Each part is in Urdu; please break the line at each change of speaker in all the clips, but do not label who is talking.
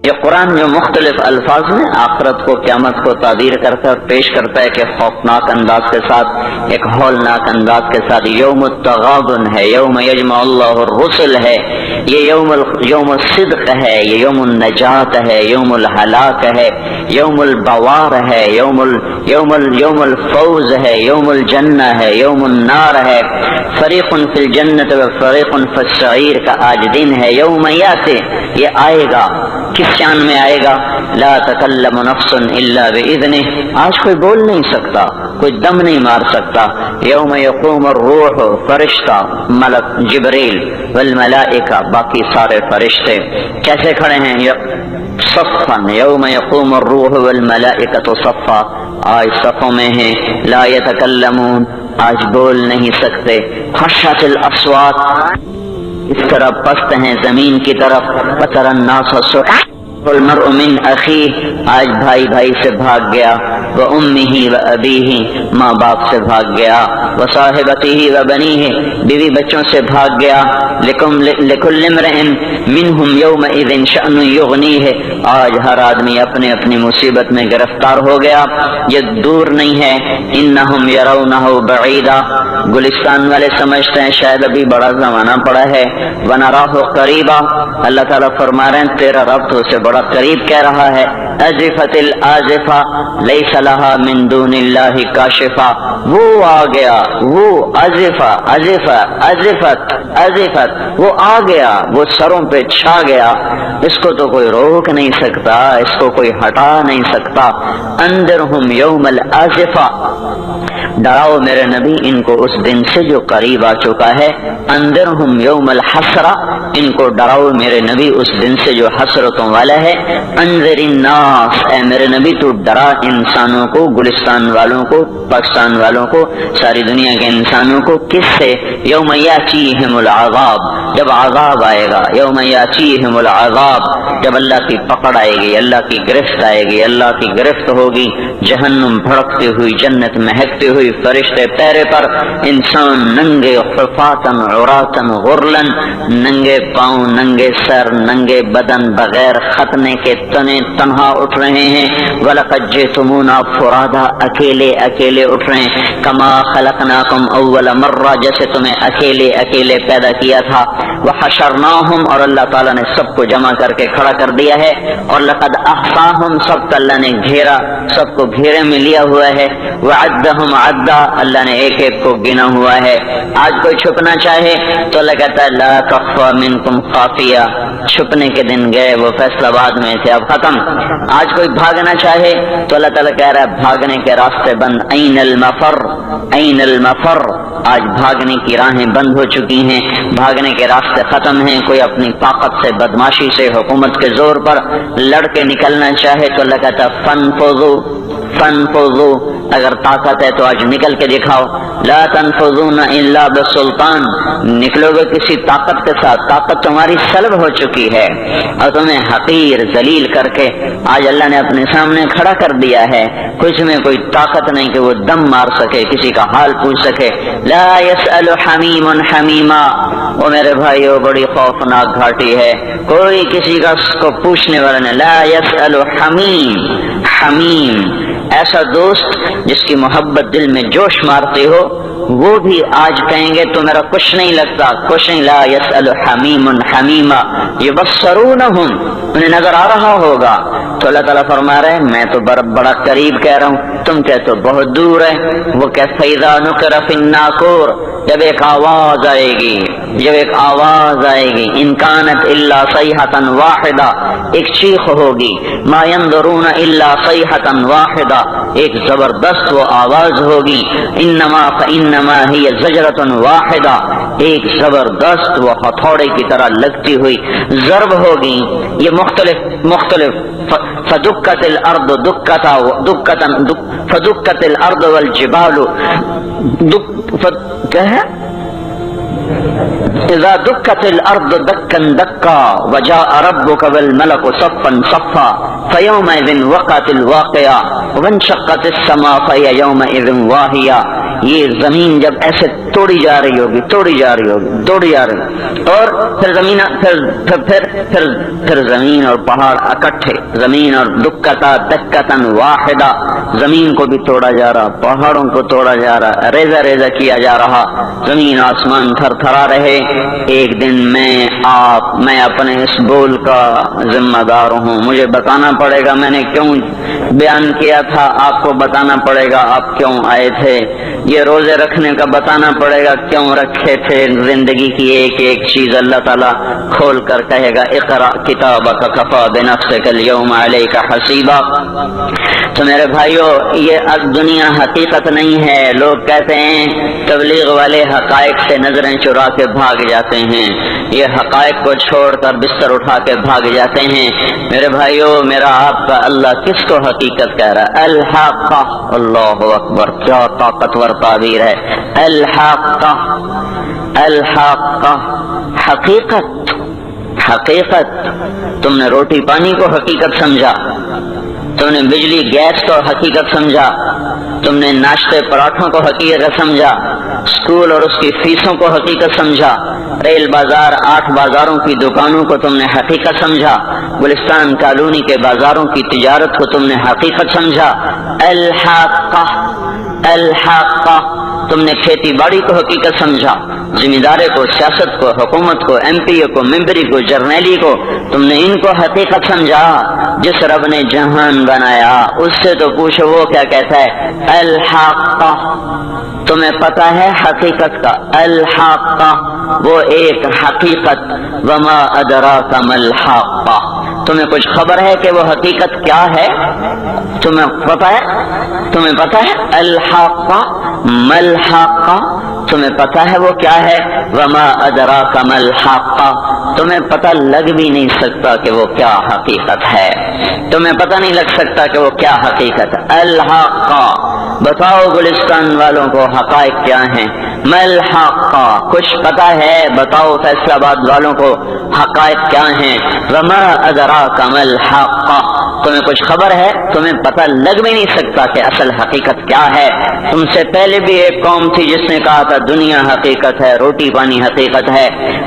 یہ قرآن جو مختلف الفاظ میں آخرت کو، قیامت کو تعبیر کرتا ہے اور پیش کرتا ہے کہ خوفناک انداز کے ساتھ، ایک ہولناک انداز کے ساتھ. یوم التغابن ہے، یوم یجمع اللہ الرسل ہے، یہ یوم الصدق ہے، یہ یوم النجات ہے، یوم الہلاک ہے، یوم البوار ہے، یوم الفوز ہے، یوم الجنہ ہے، یوم النار ہے. فریق فی الجنت و فریق فی السعیر کا آج دن ہے. یوم یاتی، یہ آئے گا. کس شان میں آئے گا؟ لا تکلم نفس الا باذنہ، آج کوئی بول نہیں سکتا، کوئی دم نہیں مار سکتا. یوم یقوم الروح، فرشتہ، ملک جبریل والملائکہ، باقی سارے فرشتے کیسے کھڑے ہیں؟ صفا، یوم یقوم الروح والملائکۃ صفا، آج صفوں میں ہیں. لا یتکلمون، آج بول نہیں سکتے. خشعت الاصوات، اس طرح پست ہیں زمین کی طرف. وتری الناس صرعا والمرء من اخیہ، آج بھائی بھائی سے بھاگ گیا. وامہ وابیہ، ماں باپ سے بھاگ گیا. وصاحبتہ وبنیہ، بیوی بچوں سے بھاگ گیا. لکل امرئ منہم یومئذ شأن یغنیہ، آج ہر آدمی اپنے اپنی مصیبت میں گرفتار ہو گیا. یہ دور نہیں ہے. انہم یرونہ بعیدا، گلستان والے سمجھتے ہیں شاید ابھی بڑا زمانہ پڑا ہے. ونراہ قریبا، اللہ تعالیٰ فرما رہے ہیں تیرا رب تو اسے بڑا قریب کہہ رہا ہے. ازفت الازفہ لیس لہا من دون اللہ کاشفہ، وہ آ گیا، وہ ازفہ ازفہ ازفت ازفت، وہ آ گیا، وہ سروں پہ چھا گیا. اس کو تو کوئی روک نہیں سکتا، اس کو کوئی ہٹا نہیں سکتا. انذرہم یوم الازفہ، ڈراؤ میرے نبی ان کو اس دن سے جو قریب آ چکا ہے. انذرہم یوم الحسرہ، ان کو ڈراؤ میرے نبی اس دن سے جو حسرتوں والا ہے. انذر الناس، اے میرے نبی تو ڈرا انسانوں کو، گلستان والوں کو، پاکستان والوں کو، ساری دنیا کے انسانوں کو. کس سے؟ یوم یاتیہم العذاب، جب عذاب آئے گا. یوم یاتیہم العذاب، جب اللہ کی پکڑ آئے گی، اللہ کی گرفت آئے گی، اللہ کی گرفت ہوگی. جہنم بھڑکتی ہوئی، جنت مہکتی ہوئی، فرشتے پیرے پر، انسان ننگے حفاتن عراتن غرلن، ننگے پاؤں، ننگے سر، ننگے بدن، بغیر ختنے کے تنے تنہا اٹھ رہے ہیں. وَلَقَدْ جِئْتُمُونَا فُرَادَا، اکیلے اکیلے اٹھ رہے ہیں. کما خلقناکم اول مرہ، جیسے تمہیں اکیلے اکیلے پیدا کیا تھا. وحشرناہم، اور اللہ تعالیٰ نے سب کو جمع کر کے کھڑا کر دیا ہے. اور لقد احصاہم، سب کو اللہ نے گھیرا، سب کو گھیرے میں لیا ہوا ہے. وعدہم عدا، اللہ نے ایک ایک کو گنا ہوا ہے. آج کوئی چھپنا چاہے تو اللہ کہتا ہے لا تخفى منکم خافیہ، چھپنے کے دن گئے، وہ فیصلہ آباد میں تھے، اب ختم. آج کوئی بھاگنا چاہے تو اللہ تعالیٰ کہہ رہا ہے بھاگنے کے راستے بند. این المفر، این المفر، آج بھاگنے کی راہیں بند ہو چکی ہیں، بھاگنے کے راستے ختم ہیں. کوئی اپنی طاقت سے، بدماشی سے، حکومت کے زور پر لڑ کے نکلنا چاہے تو اللہ کہتا ہے فانفذوا فانفذوا، اگر طاقت ہے تو آج نکل کے دکھاؤ. لا تنفذون الا بسلطان، نکلو گے کسی طاقت کے ساتھ، طاقت تمہاری سلب ہو چکی ہے اور تمہیں حقیر ذلیل کر کے آج اللہ نے اپنے سامنے کھڑا کر دیا ہے. کچھ میں کوئی طاقت نہیں کہ وہ دم مار سکے، کسی کا حال پوچھ سکے. لا يسأل حمیم حمیما، وہ میرے بھائیو بڑی خوفناک گھاٹی ہے، کوئی کسی کا اس کو پوچھنے والا نہیں. لا يسأل حمیم، حمیم ایسا دوست جس کی محبت دل میں جوش مارتی ہو، وہ بھی آج کہیں گے تو میرا کچھ نہیں لگتا، کچھ نہیں. لا يسأل حمیم حمیما یبصرونہم، انہیں نظر آ رہا ہوگا. تو اللہ تعالیٰ فرما رہے ہیں میں تو بڑا قریب کہہ رہا ہوں، تم کہتے ہو بہت دور ہے. وہ کہ فَإِذَا نُقِرَ فِي النَّاقُورِ، جب ایک آواز آئے گی، جب ایک آواز آئے گی. إِن كَانَتْ إِلَّا صَيْحَةً وَاحِدَةً، ایک چیخ ہوگی. مَا يَنظُرُونَ إِلَّا صَيْحَةً وَاحِدَةً، ایک زبردست وہ آواز ہوگی. إِنَّمَا فَإِنَّمَا هِيَ زَجْرَةٌ وَاحِدَةٌ، ایک زبردست وہ ہتھوڑے کی طرح لگتی ہوئی ضرب ہوگی. یہ مختلف فدکت الارض دکتا فدکت الارض والجبال کیا ہے؟ اذا دکت الارض دکا دکا وجاء ربک والملک صفا صفا فیومئذ وقعت الواقعہ وانشقت السماء فهي يومئذ واهیہ. یہ زمین جب ایسے توڑی جا رہی ہوگی اور پھر زمین اور پہاڑ اکٹھے، زمین اور دکتن واحدہ، زمین کو بھی توڑا جا رہا، پہاڑوں کو توڑا جا رہا، ریزہ ریزہ کیا جا رہا، زمین آسمان تھر تھرا رہے۔ ایک دن میں اپنے اس بول کا ذمہ دار ہوں، مجھے بتانا پڑے گا میں نے کیوں بیان کیا تھا، آپ کو بتانا پڑے گا آپ کیوں آئے تھے، یہ روزے رکھنے کا بتانا پڑے گا کیوں رکھے تھے، زندگی کی ایک ایک چیز اللہ تعالیٰ کھول کر کہے گا اقرأ کتابک کفی بنفسک اليوم علیک حسیبا۔ تو میرے بھائیو، یہ دنیا حقیقت نہیں ہے۔ لوگ کہتے ہیں تبلیغ والے حقائق سے نظریں چرا کے بھاگ جاتے ہیں، یہ حقائق کو چھوڑ کر بستر اٹھا کے بھاگ جاتے ہیں۔ میرے بھائیو، میرا آپ کا اللہ کس کو حقیقت کہہ رہا ہے؟ الحق، اللہ اکبر، کیا طاقتور تعبیر ہے۔ الحق، حقیقت۔ تم نے روٹی پانی کو حقیقت سمجھا، تم نے بجلی گیس کو حقیقت سمجھا، تم نے ناشتے پراٹھوں کو حقیقت سمجھا، اسکول اور اس کی فیسوں کو حقیقت سمجھا، ریل بازار 8 بازاروں کی دکانوں کو تم نے حقیقت سمجھا، گلستان کالونی کے بازاروں کی تجارت کو تم نے حقیقت سمجھا۔ الحق، تم نے کھیتی باڑی کو حقیقت سمجھا، ذمہ کو، سیاست کو، حکومت کو، ایم پی کو، ممبری کو، جرنیلی کو، تم نے ان کو حقیقت سمجھا۔ جس رب نے جہان بنایا اس سے تو پوچھو وہ کیا کہتا ہے؟ الحق، تمہیں پتہ ہے حقیقت کا؟ الحق، وہ ایک حقیقت۔ وما ادراک ما الحق، تمہیں کچھ خبر ہے کہ وہ حقیقت کیا ہے؟ تمہیں پتہ ہے الحق ما الحق، تمہیں پتہ ہے وہ کیا ہے؟ وما ادراک ما الحق، تمہیں پتہ لگ بھی نہیں سکتا کہ وہ کیا حقیقت ہے، تمہیں پتہ نہیں لگ سکتا کہ وہ کیا حقیقت ہے۔ الحق، بتاؤ گلستان والوں کو حقائق کیا ہیں؟ ما الحق، کچھ پتہ ہے؟ بتاؤ فیصلہ آباد والوں کو حقائق کیا ہیں؟ وما ادراک ما الحق، تمہیں کچھ خبر ہے؟ تمہیں پتہ لگ بھی نہیں سکتا کہ اصل حقیقت کیا ہے۔ تم سے پہلے بھی ایک قوم تھی جس نے کہا تھا دنیا حقیقت ہے، روٹی پانی حقیقت ہے،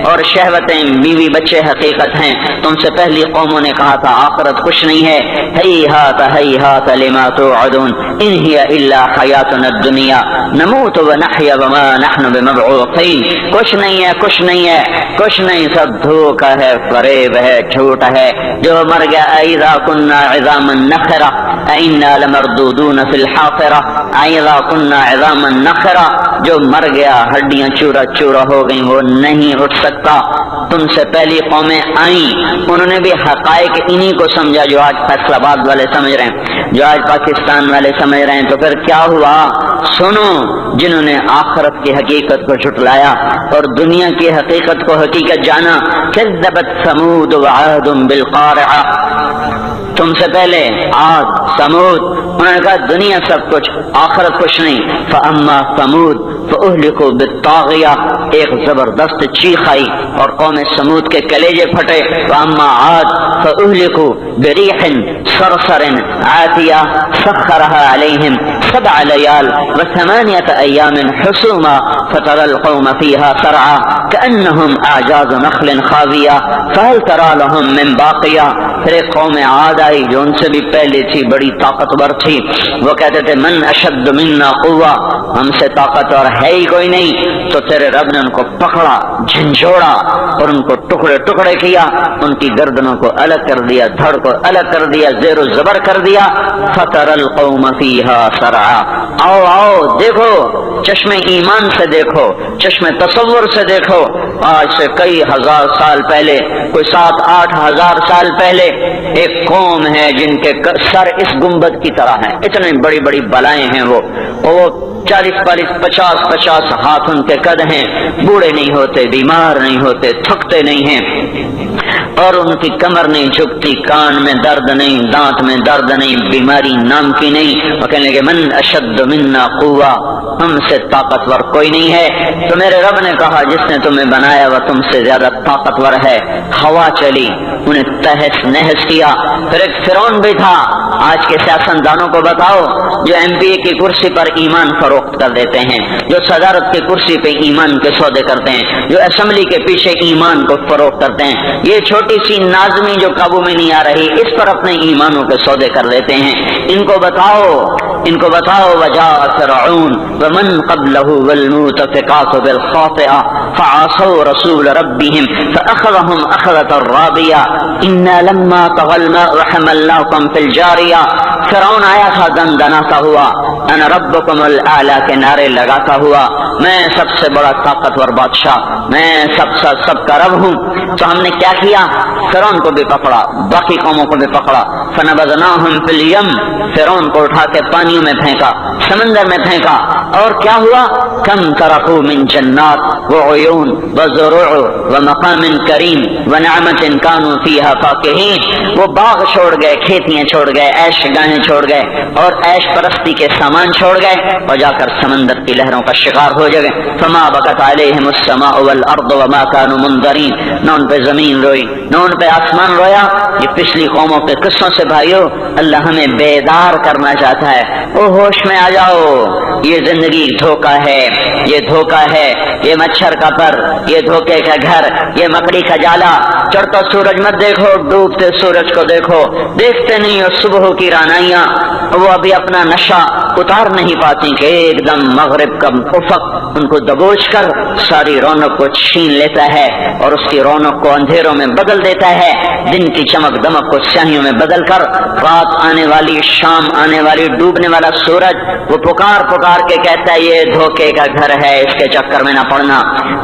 اور شہوتیں، بیوی بچے حقیقت ہیں۔ تم سے پہلی قوموں نے کہا تھا آخرت کچھ نہیں ہے۔ ہیہات ہیہات لما توعدون ان ہی الا حیاتنا الدنیا نموت ونحیا وما نحن بمبعوثین، کچھ نہیں ہے، سب دھوکا ہے، فریب ہے، جھوٹ ہے۔ جو مر گیا اذا كنا عظاما نخرا انا لمردودون في الحافرہ، اذا كنا عظاما نخرا، جو مر گیا ہڈیاں چورا چورا ہو گئیں، وہ نہیں اٹھ سکتا۔ تم سے پہلی قومیں آئیں، انہوں نے بھی حقائق انہی کو سمجھا جو آج فیصل آباد والے سمجھ رہے ہیں، جو آج پاکستان والے سمجھ رہے ہیں۔ تو پھر کیا ہوا؟ سنو، جنہوں نے آخرت کی حقیقت کو جھٹلایا اور دنیا کی حقیقت کو حقیقت جانا، کذبت ثمود وعاد بالقارعہ، تم سے پہلے عاد، سمود، انہوں نے کہا دنیا سب کچھ، آخرت کچھ نہیں۔ فاما ثمود فاہلکوا بالطاغیہ، ایک زبردست چیخ آئی اور قوم سمود کے کلیجے پھٹے۔ فاما عاد فاہلکوا بریح صرصر عاتیہ سخرها علیہم 7 لیال و8 ایام حسوما فترى القوم فيها سرعا كأنهم اعجاز نخل خاویہ فهل ترى لهم من باقیہ۔ پھر ایک قوم عاد آئی جو ان سے بھی پہلے تھی، بڑی طاقتور تھی، وہ کہتے تھے من اشد منا قوہ، ہم سے طاقتور ہے ہی کوئی نہیں۔ تو تیرے رب نے ان کو پکڑا، جھنجھوڑا اور ان کو ٹکڑے ٹکڑے کیا، ان کی گردنوں کو الگ کر دیا، دھڑ کو الگ کر دیا، زیر و زبر کر دیا۔ فترى القوم فيها سرعا، آؤ دیکھو، چشمے ایمان سے دیکھو، چشمے تصور سے دیکھو، آج سے کئی ہزار سال پہلے، کوئی 7-8 ہزار سال پہلے ایک قوم ہے جن کے سر اس گنبد کی طرح ہیں، اتنے بڑی بڑی بلائیں ہیں، وہ 40-50 ہاتھ ان کے قد ہیں، بوڑھے نہیں ہوتے، بیمار نہیں ہوتے، تھکتے نہیں ہیں، اور ان کی کمر نہیں جھکتی، کان میں درد نہیں، دانت میں درد نہیں، بیماری نام کی نہیں۔ وہ کہنے لگے من اشد منا قوہ، ہم سے طاقتور کوئی نہیں ہے۔ تو میرے رب نے کہا جس نے تمہیں بنایا وہ تم سے زیادہ طاقتور ہے۔ ہوا چلی، انہیں تہس نہس کیا۔ پھر ایک فرعون بھی تھا۔ آج کے سیاستدانوں کو بتاؤ جو ایم پی اے کی کرسی پر ایمان فروخت کر دیتے ہیں، جو صدارت کی کرسی پہ ایمان کے سودے کرتے ہیں، جو اسمبلی کے پیچھے ایمان کو فروخت کرتے ہیں، یہ چھوٹی سی نازمی جو قابو میں نہیں آ رہی، اس پر اپنے ایمانوں کے سودے کر لیتے ہیں۔ ان کو بتاؤ وجاء فرعون ومن قبله والمؤتفقات بالخاطئة فعصوا رسول ربهم فأخذهم أخذة رابية إنا لما طغى الماء حملناكم في الجارية۔ فرعون آیا تھا دندناتا ہوا، انا ربکم الاعلی کے نعرے لگاتا ہوا، میں سب سے بڑا طاقتور بادشاہ، میں سب کا رب ہوں۔ تو ہم نے کیا کیا؟ فرعون کو بھی پکڑا، باقی قوموں کو بھی پکڑا، فنبذناہم فی الیم، فرعون کو اٹھا کے پانیوں میں پھینکا، سمندر میں پھینکا، اور کیا ہوا؟ کم ترکوا من جنات وعیون وزروع ومقام کریم ونعمت کانوا فیہا فاکہین۔ وہ باغ چھوڑ گئے، کھیتیاں چھوڑ گئے، عیش گاہیں چھوڑ گئے، اور عیش پرستی کے سامان چھوڑ گئے، اور جا کر سمندر کی لہروں کا شکار ہو گئے۔ فما بکت علیہم السماء والارض وما كانوا منظرین، نہ ان پہ زمین روئی نہ ان پہ آسمان رویا۔ یہ پچھلی قوموں کے قصوں سے بھائیو اللہ ہمیں بیدار کرنا چاہتا ہے۔ او ہوش میں آ جاؤ، یہ زندگی دھوکہ ہے، یہ دھوکہ ہے، یہ مچھر کا پر، یہ دھوکے کا گھر، یہ مکڑی کا جالا۔ چڑھتا سورج مت دیکھو، ڈوبتے سورج کو دیکھو، دیکھتے نہیں ہو صبح کی رانائیاں، وہ ابھی اپنا نشہ اتار نہیں پاتی کہ ایک دم مغرب کا افق ان کو دبوچ کر ساری رونق کو چھین لیتا ہے، اور اس کی رونق کو اندھیروں میں بدل دیتا ہے، دن کی چمک دمک کو سیاہیوں میں بدل کر رات آنے والی، شام آنے والی، ڈوبنے والا سورج وہ پکار کے کہتا ہے یہ دھوکے کا گھر ہے، اس کے چکر میں نہ پڑنا۔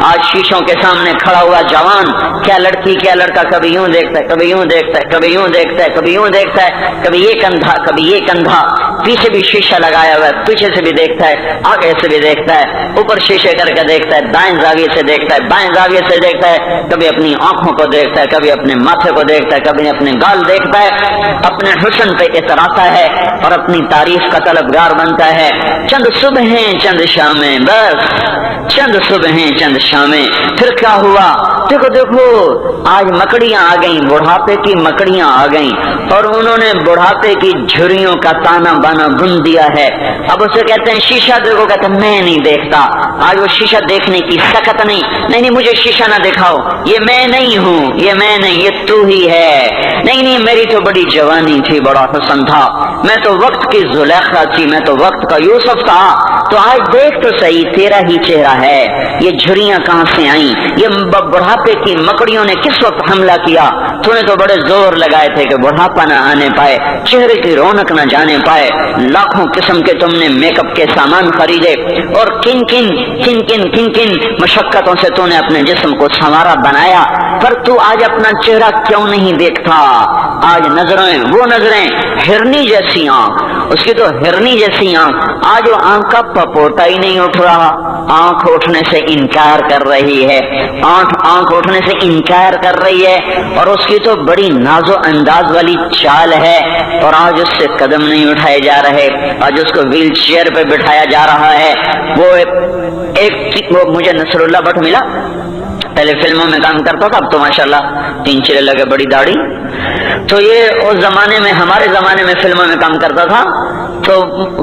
آج شیشوں کے سامنے کھڑا ہوا جوان کیا لڑکی کیا لڑکا کبھی یوں دیکھتا ہے، کبھی یوں دیکھتا ہے، کبھی یوں دیکھتا ہے، کبھی یوں دیکھتا ہے، کبھی یہ کندھا کبھی یہ کندھا، پیچھے بھی شیشہ لگایا ہوا ہے، پیچھے سے بھی دیکھتا ہے، آگے سے بھی دیکھتا ہے، اوپر شیشے کر کے دیکھتا ہے، دائیں زاویے سے دیکھتا ہے، بائیں زاویے سے دیکھتا ہے، کبھی اپنی آنکھوں کو دیکھتا ہے، کبھی اپنے ماتھے کو دیکھتا ہے، کبھی اپنے گال دیکھتا ہے، اپنے حسن پہ اتراتا ہے اور اپنی تعریف کا طلبگار بنتا ہے۔ چند صبحیں چند شامیں، بس چند صبحیں چند شامیں۔ پھر کیا ہوا؟ دیکھو آج مکڑیاں آ گئیں، بڑھاپے کی مکڑیاں آ گئیں، اور انہوں نے بڑھاپے کی جھریوں کا تانا بانا بن دیا ہے۔ اب اسے کہتے ہیں شیشہ دیکھو، کہتے ہیں میں نہیں دیکھتا۔ آج وہ شیشہ دیکھنے کی سکت نہیں مجھے شیشہ نہ دکھاؤ، یہ میں نہیں ہوں، یہ میں نہیں، یہ تو ہی ہے۔ نہیں میری تو بڑی جوانی تھی، بڑا حسن تھا، میں تو وقت کی زلیخا تھی، میں تو وقت کا یوسف تھا۔ تو آج دیکھ تو صحیح، تیرا ہی چہرہ ہے، یہ جھریاں کہاں سے آئیں؟ یہ بڑھاپے کی مکڑیوں نے کس وقت حملہ کیا؟ تو نے تو بڑے زور لگائے تھے کہ بڑھاپا نہ آنے پائے، چہرے کی رونق نہ جانے پائے، لاکھوں قسم کے تم نے میک اپ کے سامان خریدے، اور کن کن مشقتوں سے تو نے اپنے جسم کو سنوارا بنایا، پر تو آج اپنا چہرہ کیوں نہیں دیکھتا؟ آج وہ نظریں ہرنی جیسی آنکھ، اس کی تو ہرنی جیسی آنکھ، آج وہ آنکھ کا پپوٹا ہی نہیں اٹھ رہا، آنکھ اٹھنے سے انکار کر رہی ہے، آنکھ اٹھنے سے انکار کر رہی ہے، اور اس کی تو بڑی ناز و انداز والی چال ہے، اور آج اس سے قدم نہیں اٹھائے جا رہے، آج اس کو ویل چیئر پہ بٹھایا جا رہا ہے۔ وہ مجھے نصر اللہ بٹ ملا، پہلے فلموں میں کام کرتا تھا، اب تو ماشاءاللہ 3 چلے لگے، بڑی داڑھی۔ تو یہ اس زمانے میں، ہمارے زمانے میں فلموں میں کام کرتا تھا، تو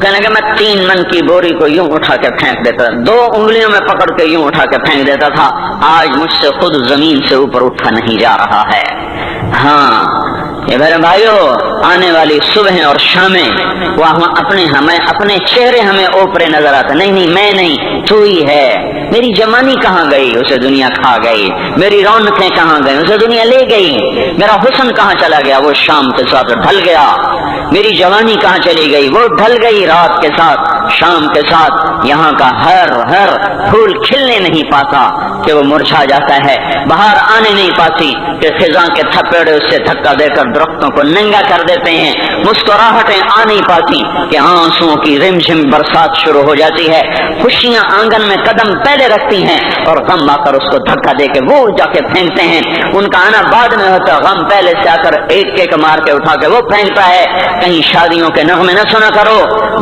کہنے کہ میں 3 من کی بوری کو یوں اٹھا کے پھینک دیتا تھا، 2 انگلیوں میں پکڑ کے یوں اٹھا کے پھینک دیتا تھا۔ آج مجھ سے خود زمین سے اوپر اٹھا نہیں جا رہا ہے۔ ہاں یہ میرے بھائیو، آنے والی صبح اور شامیں وہاں اپنے چہرے ہمیں اوپرے نظر آتے، نہیں میں نہیں، تو ہی ہے۔ میری جوانی کہاں گئی؟ اسے دنیا کھا گئی۔ میری رونقیں کہاں گئی؟ اسے دنیا لے گئی۔ میرا حسن کہاں چلا گیا؟ وہ شام کے ساتھ ڈھل گیا۔ میری جوانی کہاں چلی گئی؟ وہ ڈھل گئی رات کے ساتھ، شام کے ساتھ۔ یہاں کا ہر پھول کھلنے نہیں پاتا کہ وہ مرجھا جاتا ہے، بہار آنے نہیں پاتی کہ خزاں کے تھپیڑے اس سے دھکا دے کر درختوں کو ننگا کر دیتے ہیں، مسکراہٹیں آ نہیں پاتی کہ آنسوؤں کی رم جھم برسات شروع ہو جاتی ہے۔ خوشیاں آنگن میں قدم پہلے رکھتی ہیں اور غم آ کر اس کو دھکا دے کے وہ جا کے پھینکتے ہیں۔ ان کا آنا بعد میں ہوتا، غم پہلے سے آ کر ایک مار کے اٹھا کے وہ پھینکتا ہے۔ کہیں شادیوں کے نغمے نہ سنا کرو،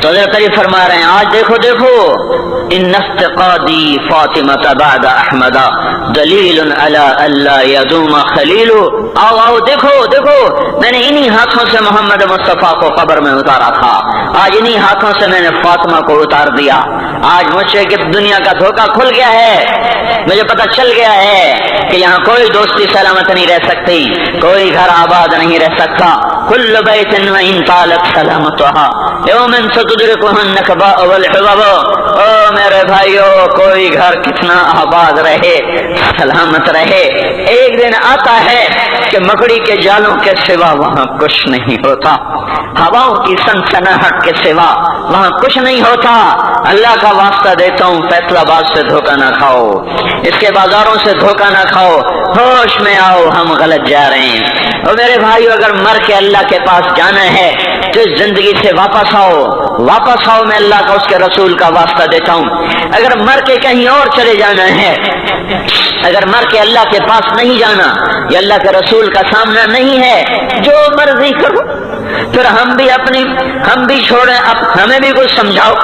تو حضرت علی فرما رہے ہیں آج دیکھو دیکھو ان افتقادی فاطمۃ بعد احمد دلیل علی اللہ یدوم خلیل. آؤ آؤ دیکھو دیکھو میں نے انہی ہاتھوں سے محمد مصطفیٰ کو قبر میں اتارا تھا, آج انہی ہاتھوں سے میں نے فاطمہ کو اتار دیا. آج مجھ سے کہ دنیا کا دھوکہ کھل گیا ہے, مجھے پتہ چل گیا ہے کہ یہاں کوئی دوستی سلامت نہیں رہ سکتی, کوئی گھر آباد نہیں رہ سکتا. کل بیت وان طالت سلامتها یوم ستدرکها النکباء والحباب. او میرے بھائیو کوئی گھر کتنا آباد رہے سلامت رہے, ایک دن آتا ہے کہ مکڑی کے جالوں کے سوا وہاں کچھ نہیں ہوتا, ہواؤں کی سنسناہٹ کے سوا وہاں کچھ نہیں ہوتا. اللہ کا واسطہ دیتا ہوں فیصلہ آباد سے دھوکہ نہ کھاؤ, اس کے بازاروں سے دھوکہ نہ کھاؤ, ہوش میں آؤ ہم غلط جا رہے ہیں. اور میرے بھائیو اگر مر کے اللہ کے پاس جانا ہے تو اس زندگی سے واپس آؤ, واپس آؤ, میں اللہ کا اس کے رسول کا واسطہ دیتا ہوں. اگر مر کے کہیں اور چلے جانا ہے, اگر مر کے اللہ کے پاس نہیں جانا یا اللہ کے رسول کا سامنا نہیں ہے, جو مرضی کرو. پھر ہم بھی چھوڑیں, اب ہمیں بھی کچھ سمجھاؤ.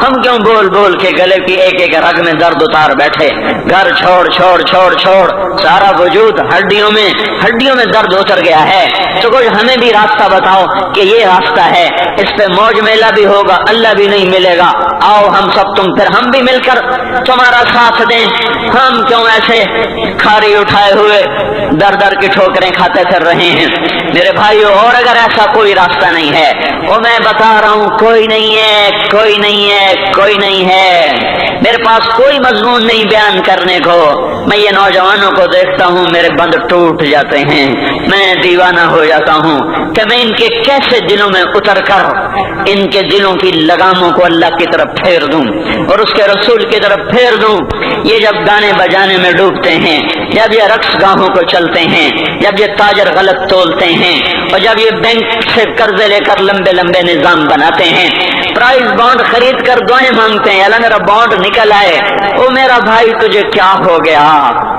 ہم کیوں بول بول کے گلے کی ایک ایک رگ میں درد اتار بیٹھے, گھر چھوڑ چھوڑ چھوڑ چھوڑ سارا وجود ہڈیوں میں درد اتر گیا ہے. تو کچھ ہمیں بھی راستہ بتاؤ کہ یہ راستہ ہے, اس پہ موج میلہ بھی ہوگا, اللہ بھی نہیں ملے گا. آؤ ہم سب پھر ہم بھی مل کر تمہارا ساتھ دیں. ہم کیوں ایسے کھاری اٹھائے ہوئے در در کی ٹھوکریں کھاتے پھر رہے ہیں میرے بھائیو. اور اگر ایسا کوئی راستہ نہیں ہے, وہ میں بتا رہا ہوں کوئی نہیں ہے, کوئی نہیں ہے, کوئی نہیں ہے. میرے پاس کوئی مضمون نہیں بیان کرنے کو. میں یہ نوجوانوں کو دیکھتا ہوں میرے بند ٹوٹ جاتے ہیں, میں دیوانہ ہو جاتا ہوں کہ میں ان کے کیسے دلوں میں اتر کر ان کے دلوں کی لگاموں کو اللہ کی طرف پھیر دوں اور اس کے رسول کی طرف پھیر دوں. یہ جب گانے بجانے میں ڈوبتے ہیں, جب یہ رقص گاہوں کو چلتے ہیں, جب یہ تاجر غلط تولتے ہیں, اور جب یہ بینک سے قرضے لے کر لمبے لمبے نظام بناتے ہیں, پرائز بانڈ خرید کر دعائیں مانگتے ہیں اللہ میرا بانڈ نکل آئے. او میرا بھائی تجھے کیا ہو گیا,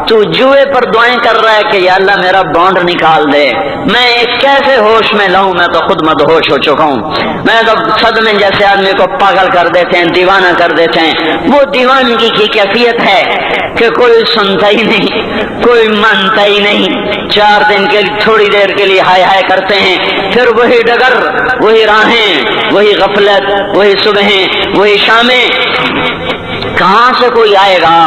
تو جوئے پر دعائیں کر رہا ہے کہ یا اللہ میرا بانڈ نکال دے. میں کیسے ہوش میں لاؤں, میں تو خود مدہوش ہو چکا ہوں. میں تو صدمے جیسے آدمی کو پاگل کر دیتے ہیں, دیوانہ کر دیتے ہیں. وہ دیوانگی کی کیفیت ہے کہ کوئی سنتا ہی نہیں, کوئی مانتا ہی نہیں. 4 دن کے تھوڑی دیر کے لیے ہائے ہائے کرتے ہیں, پھر وہی ڈگر, وہی راہیں, وہی غفلت, وہی صبحیں, وہی شامیں. کہاں سے کوئی آئے گا,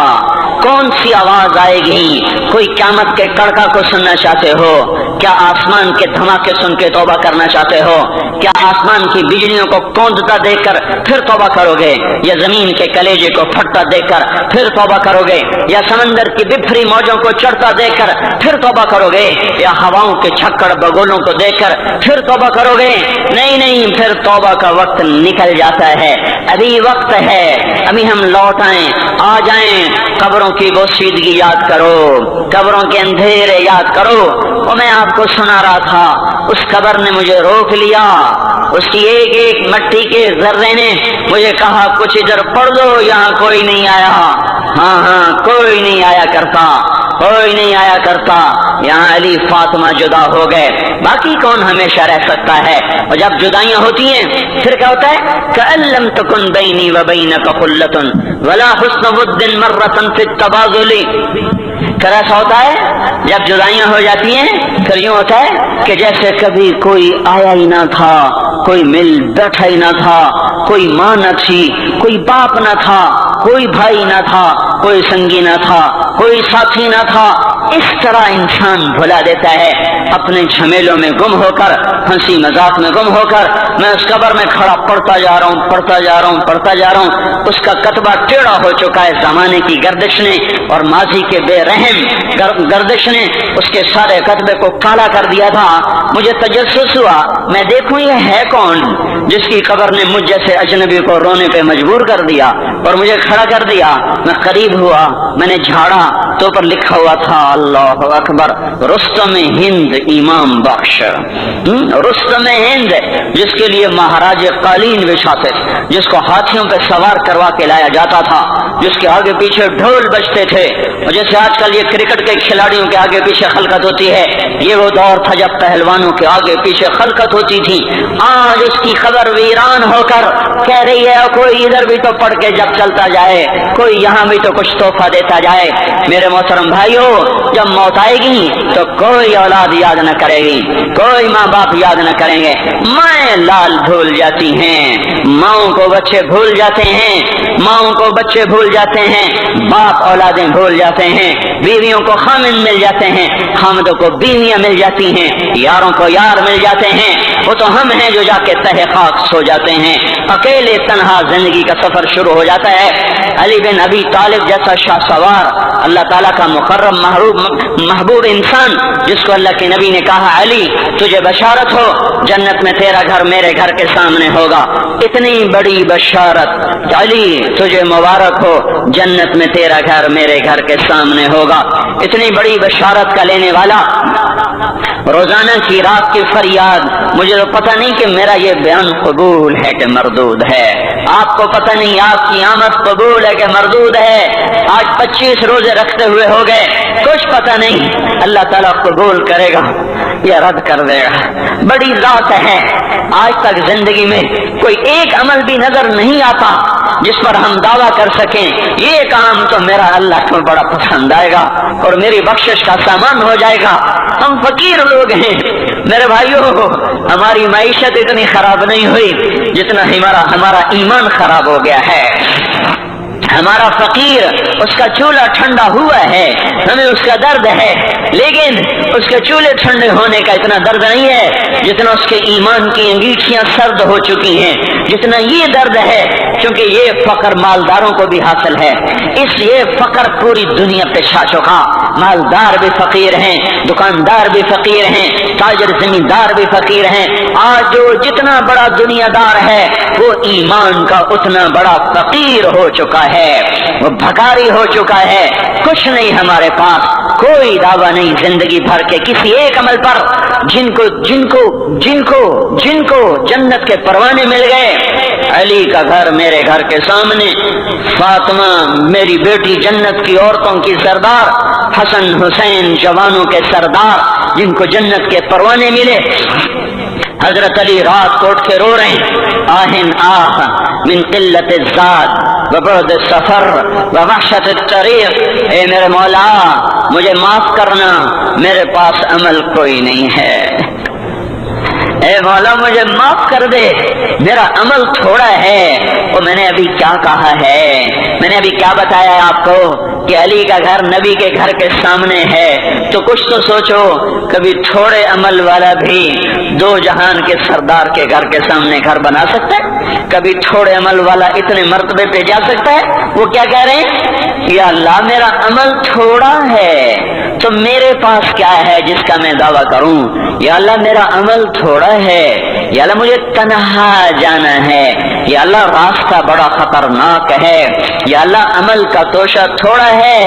کون سی آواز آئے گی؟ کوئی قیامت کے کڑکا کو سننا چاہتے ہو کیا؟ آسمان کے دھماکے سن کے توبہ کرنا چاہتے ہو کیا؟ آسمان کی بجلیوں کو کوندتا دیکھ کر پھر توبہ کرو گے, یا زمین کے کلیجے کو پھٹتا دیکھ کر پھر توبہ کرو گے, یا سمندر کی بفری موجوں کو چڑھتا دیکھ کر پھر توبہ کرو گے, یا ہواؤں کے چھکڑ بگولوں کو دیکھ کر پھر توبہ کرو گے؟ نہیں نہیں, پھر توبہ کا وقت نکل جاتا ہے. ابھی وقت ہے, ابھی ہم لوٹ آئیں, آ جائیں. قبروں کی بوسیدگی یاد کرو, قبروں کے اندھیرے یاد کرو. اور میں آپ کو سنا رہا تھا, اس قبر نے مجھے روک لیا, اس کی ایک ایک مٹی کے ذرے نے مجھے کہا کچھ ادھر پڑھ دو, یہاں کوئی نہیں آیا. ہاں کوئی نہیں آیا کرتا, کوئی نہیں آیا کرتا. یہاں علی فاطمہ جدا ہو گئے, باقی کون ہمیشہ رہ سکتا ہے؟ اور جب جدائیاں ہوتی ہیں پھر کیا ہوتا ہے؟ کأن لم تکن بینی و بینک خلۃ ولا حسن ود مرۃ فی التباذل. پھر ایسا ہوتا ہے جب جدائیاں ہو جاتی ہیں پھر یوں ہوتا ہے کہ جیسے کبھی کوئی آیا ہی نہ تھا, کوئی مل بیٹھا ہی نہ تھا, کوئی ماں نہ تھی, کوئی باپ نہ تھا, کوئی بھائی نہ تھا, کوئی سنگی نہ تھا, کوئی ساتھی نہ تھا. اس طرح انسان بھلا دیتا ہے اپنے جھمیلوں میں گم ہو کر, ہنسی مذاق میں گم ہو کر. میں اس قبر میں کھڑا پڑھتا جا رہا ہوں, پڑھتا جا رہا ہوں, پڑھتا جا رہا ہوں. اس کا کتبہ ٹیڑھا ہو چکا ہے زمانے کی گردش نے اور ماضی کے بے رحم گردش نے اس کے سارے کتبے کو کالا کر دیا تھا. مجھے تجسس ہوا, میں دیکھوں یہ ہے کون جس کی قبر نے مجھ جیسے اجنبی کو رونے پہ مجبور کر دیا اور مجھے کھڑا کر دیا. میں قریب ہوا, میں نے جھاڑا تو پر لکھا ہوا تھا اللہ اکبر, رستم ہند امام بخش. رستم ہند جس کے لیے مہاراج قالین بچھاتے, جس کو ہاتھیوں پہ سوار کروا کے لایا جاتا تھا, جس کے آگے پیچھے ڈھول بجتے تھے، اور جیسے آج کل یہ کرکٹ کے کھلاڑیوں کے آگے پیچھے خلقت ہوتی ہے، یہ وہ دور تھا جب پہلوانوں کے آگے پیچھے خلقت ہوتی تھی۔ آج اس کی خبر ویران ہو کر کہہ رہی ہے کوئی ادھر بھی تو پڑھ کے جب چلتا جائے، کوئی یہاں بھی تو کچھ تحفہ دیتا جائے۔ میرے محترم بھائیوں، جب موت آئے گی تو کوئی اولاد یاد نہ کرے گی، کوئی ماں باپ یاد نہ کریں گے، مائیں لال بھول جاتی ہیں، ماؤں کو بچے بھول جاتے ہیں، ماؤں کو بچے بھول جاتے ہیں، باپ اولادیں بھول جاتے ہیں، بیویوں کو خامند مل جاتے ہیں، خامدوں کو بیویاں مل جاتی ہیں، یاروں کو یار مل جاتے ہیں۔ وہ تو ہم ہیں جو جا کے تہ خاک سو جاتے ہیں، اکیلے تنہا زندگی کا سفر شروع ہو جاتا ہے۔ علی بن ابی طالب جیسا شاہ سوار، اللہ تعالیٰ کا مقرب محبوب انسان، جس کو اللہ کے نبی نے کہا علی تجھے بشارت ہو، جنت میں تیرا گھر میرے گھر کے سامنے ہوگا، اتنی بڑی بشارت علی تجھے مبارک ہو، جنت میں تیرا گھر میرے گھر کے سامنے ہوگا۔ اتنی بڑی بشارت کا لینے والا روزانہ کی رات کی فریاد، مجھے تو پتہ نہیں کہ میرا یہ بیان قبول ہے کہ مردود ہے، آپ کو پتہ نہیں آپ کی آمد قبول ہے کہ مردود ہے۔ آج 25 روزے رکھتے ہوئے ہو گئے، کچھ پتہ نہیں اللہ تعالیٰ قبول کرے گا یا رد کر دے گا، بڑی ذات ہے۔ آج تک زندگی میں کوئی ایک عمل بھی نظر نہیں آتا جس پر ہم دعویٰ کر سکیں یہ کام تو میرا اللہ کو بڑا پسند آئے گا اور میری بخشش کا سامان ہو جائے گا۔ ہم فقیر لوگ ہیں میرے بھائیوں، ہماری معیشت اتنی خراب نہیں ہوئی جتنا ہمارا ایمان خراب ہو گیا ہے۔ ہمارا فقیر اس کا چولہا ٹھنڈا ہوا ہے، ہمیں اس کا درد ہے، لیکن اس کے چولہے ٹھنڈے ہونے کا اتنا درد نہیں ہے جتنا اس کے ایمان کی انگیٹھیاں سرد ہو چکی ہیں، جتنا یہ درد ہے، کیونکہ یہ فقر مالداروں کو بھی حاصل ہے، اس لیے فقر پوری دنیا پہ چھا چکا۔ مالدار بھی فقیر ہیں، دکاندار بھی فقیر ہیں، تاجر زمیندار بھی فقیر ہیں۔ آج جو جتنا بڑا دنیا دار ہے وہ ایمان کا اتنا بڑا فقیر ہو چکا ہے، وہ بھکاری ہو چکا ہے۔ کچھ نہیں ہمارے پاس، کوئی دعویٰ نہیں زندگی بھر کے کسی ایک عمل پر، جن کو جنت کے پروانے مل گئے۔ علی کا گھر میرے گھر کے سامنے، فاطمہ میری بیٹی جنت کی عورتوں کی سردار، حسن حسین جوانوں کے سردار جن کو جنت کے پروانے ملے۔ حضرت علی رات کو اٹھ کے رو رہے ہیں، آہن آہ من قلت الزاد وبعد السفر ووحشت الطریق، اے میرے مولا مجھے معاف کرنا، میرے پاس عمل کوئی نہیں ہے، اے مولا مجھے معاف کر دے، میرا عمل تھوڑا ہے۔ اور میں نے ابھی کیا کہا ہے، میں نے ابھی کیا بتایا ہے آپ کو کہ علی کا گھر نبی کے گھر کے سامنے ہے، تو کچھ تو سوچو، کبھی تھوڑے عمل والا بھی دو جہان کے سردار کے گھر کے سامنے گھر بنا سکتا ہے؟ کبھی تھوڑے عمل والا اتنے مرتبے پہ جا سکتا ہے؟ وہ کیا کہہ رہے ہیں، یا اللہ میرا عمل تھوڑا ہے تو میرے پاس کیا ہے جس کا میں دعویٰ کروں؟ یا اللہ میرا عمل تھوڑا ہے، یا اللہ مجھے تنہا جانا ہے، یا اللہ راستہ بڑا خطرناک ہے، یا اللہ عمل کا توشہ تھوڑا ہے،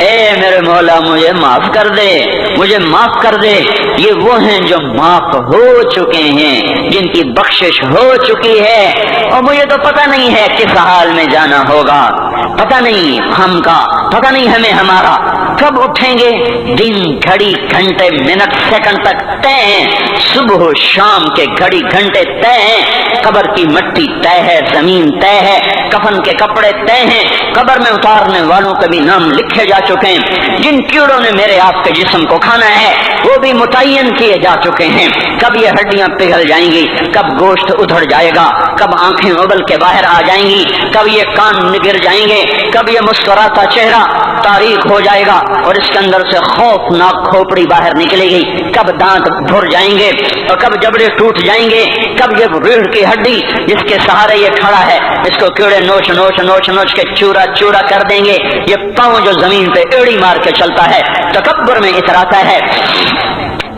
اے میرے مولا مجھے معاف کر دے، مجھے معاف کر دے۔ یہ وہ ہیں جو معاف ہو چکے ہیں، جن کی بخشش ہو چکی ہے، اور مجھے تو پتہ نہیں ہے کس حال میں جانا ہوگا، پتہ نہیں ہم کا، پتہ نہیں ہمیں ہمارا کب اٹھیں گے، دن گھڑی گھنٹے منٹ سیکنڈ تک طے ہیں، صبح و شام کے گھڑی گھنٹے طے ہیں، قبر کی مٹی طے ہے، زمین طے ہے، کفن کے کپڑے طے ہیں، قبر میں اتارنے والوں کے بھی نام لکھے جا چکے ہیں، جن کیڑوں نے میرے آپ کے جسم کو کھانا ہے وہ بھی متعین کیے جا چکے ہیں، کب یہ ہڈیاں پگھل جائیں گی، کب گوشت ادھڑ جائے گا، کب آنکھیں ابل کے باہر آ جائیں گی، کب یہ کان نگر جائیں گے، کب یہ مسکراتا چہرہ تاریک ہو جائے گا اور اس کے اندر سے خوفناک کھوپڑی باہر نکلے گی، کب دانت بھر جائیں گے اور کب جبڑے ٹوٹ جائیں گے، کب یہ ریڑھ کی ہڈی جس کے سہارے یہ کھڑا ہے اس کو کیڑے نوچ نوچ نوچ نوچ کے چورا چورا کر دیں گے، یہ پاؤں جو زمین پہ ایڑی مار کے چلتا ہے تکبر میں اتراتا ہے،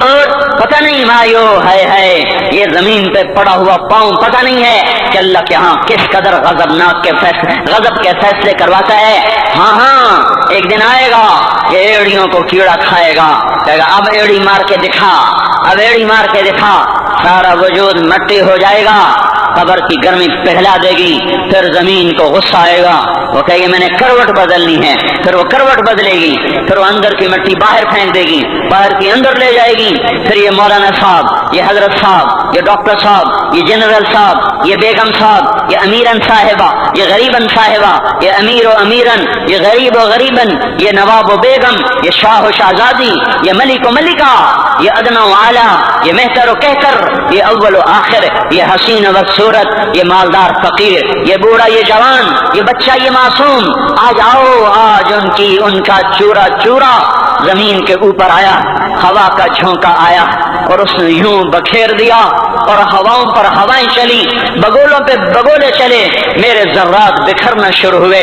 اور پتہ نہیں مایو ہے یہ زمین پہ پڑا ہوا پاؤں پتہ نہیں ہے کہ اللہ کے ہاں کس قدر غضب کے فیصلے کرواتا ہے۔ ہاں ایک دن آئے گا یہ ایڑیوں کو کیڑا کھائے گا، کہے گا اب ایڑی مار کے دکھا، اب ایڑی مار کے دکھا، سارا وجود مٹی ہو جائے گا قبر کی گرمی پگھلا دے گی، پھر زمین کو غصہ آئے گا، وہ کہے گی میں نے کروٹ بدلنی ہے، پھر وہ کروٹ بدلے گی، پھر وہ اندر کی مٹی باہر پھینک دے گی، باہر کی اندر لے جائے گی، پھر یہ مولانا صاحب، یہ حضرت صاحب، یہ ڈاکٹر صاحب، یہ جنرل صاحب، یہ بیگم صاحب، یہ امیرن صاحبہ، یہ غریبن صاحبہ، یہ امیر و امیرن، یہ غریب و غریبن، یہ نواب و بیگم، یہ شاہ و شہزادی، یہ ملک و ملکہ، یہ ادنا و اعلیٰ، یہ مہتر و کہتر، یہ اول و آخر، یہ حسین و صورت، یہ مالدار فقیر، یہ بوڑھا یہ جوان، یہ بچہ یہ معصوم، آج آؤ، آج ان کا چورا چورا زمین کے اوپر آیا، ہوا کا جھونکا آیا اور اس نے یوں بکھیر دیا اور ہواؤں پر ہوائیں چلی، بگولوں پہ بگولے چلے، میرے ذرات بکھرنا شروع ہوئے،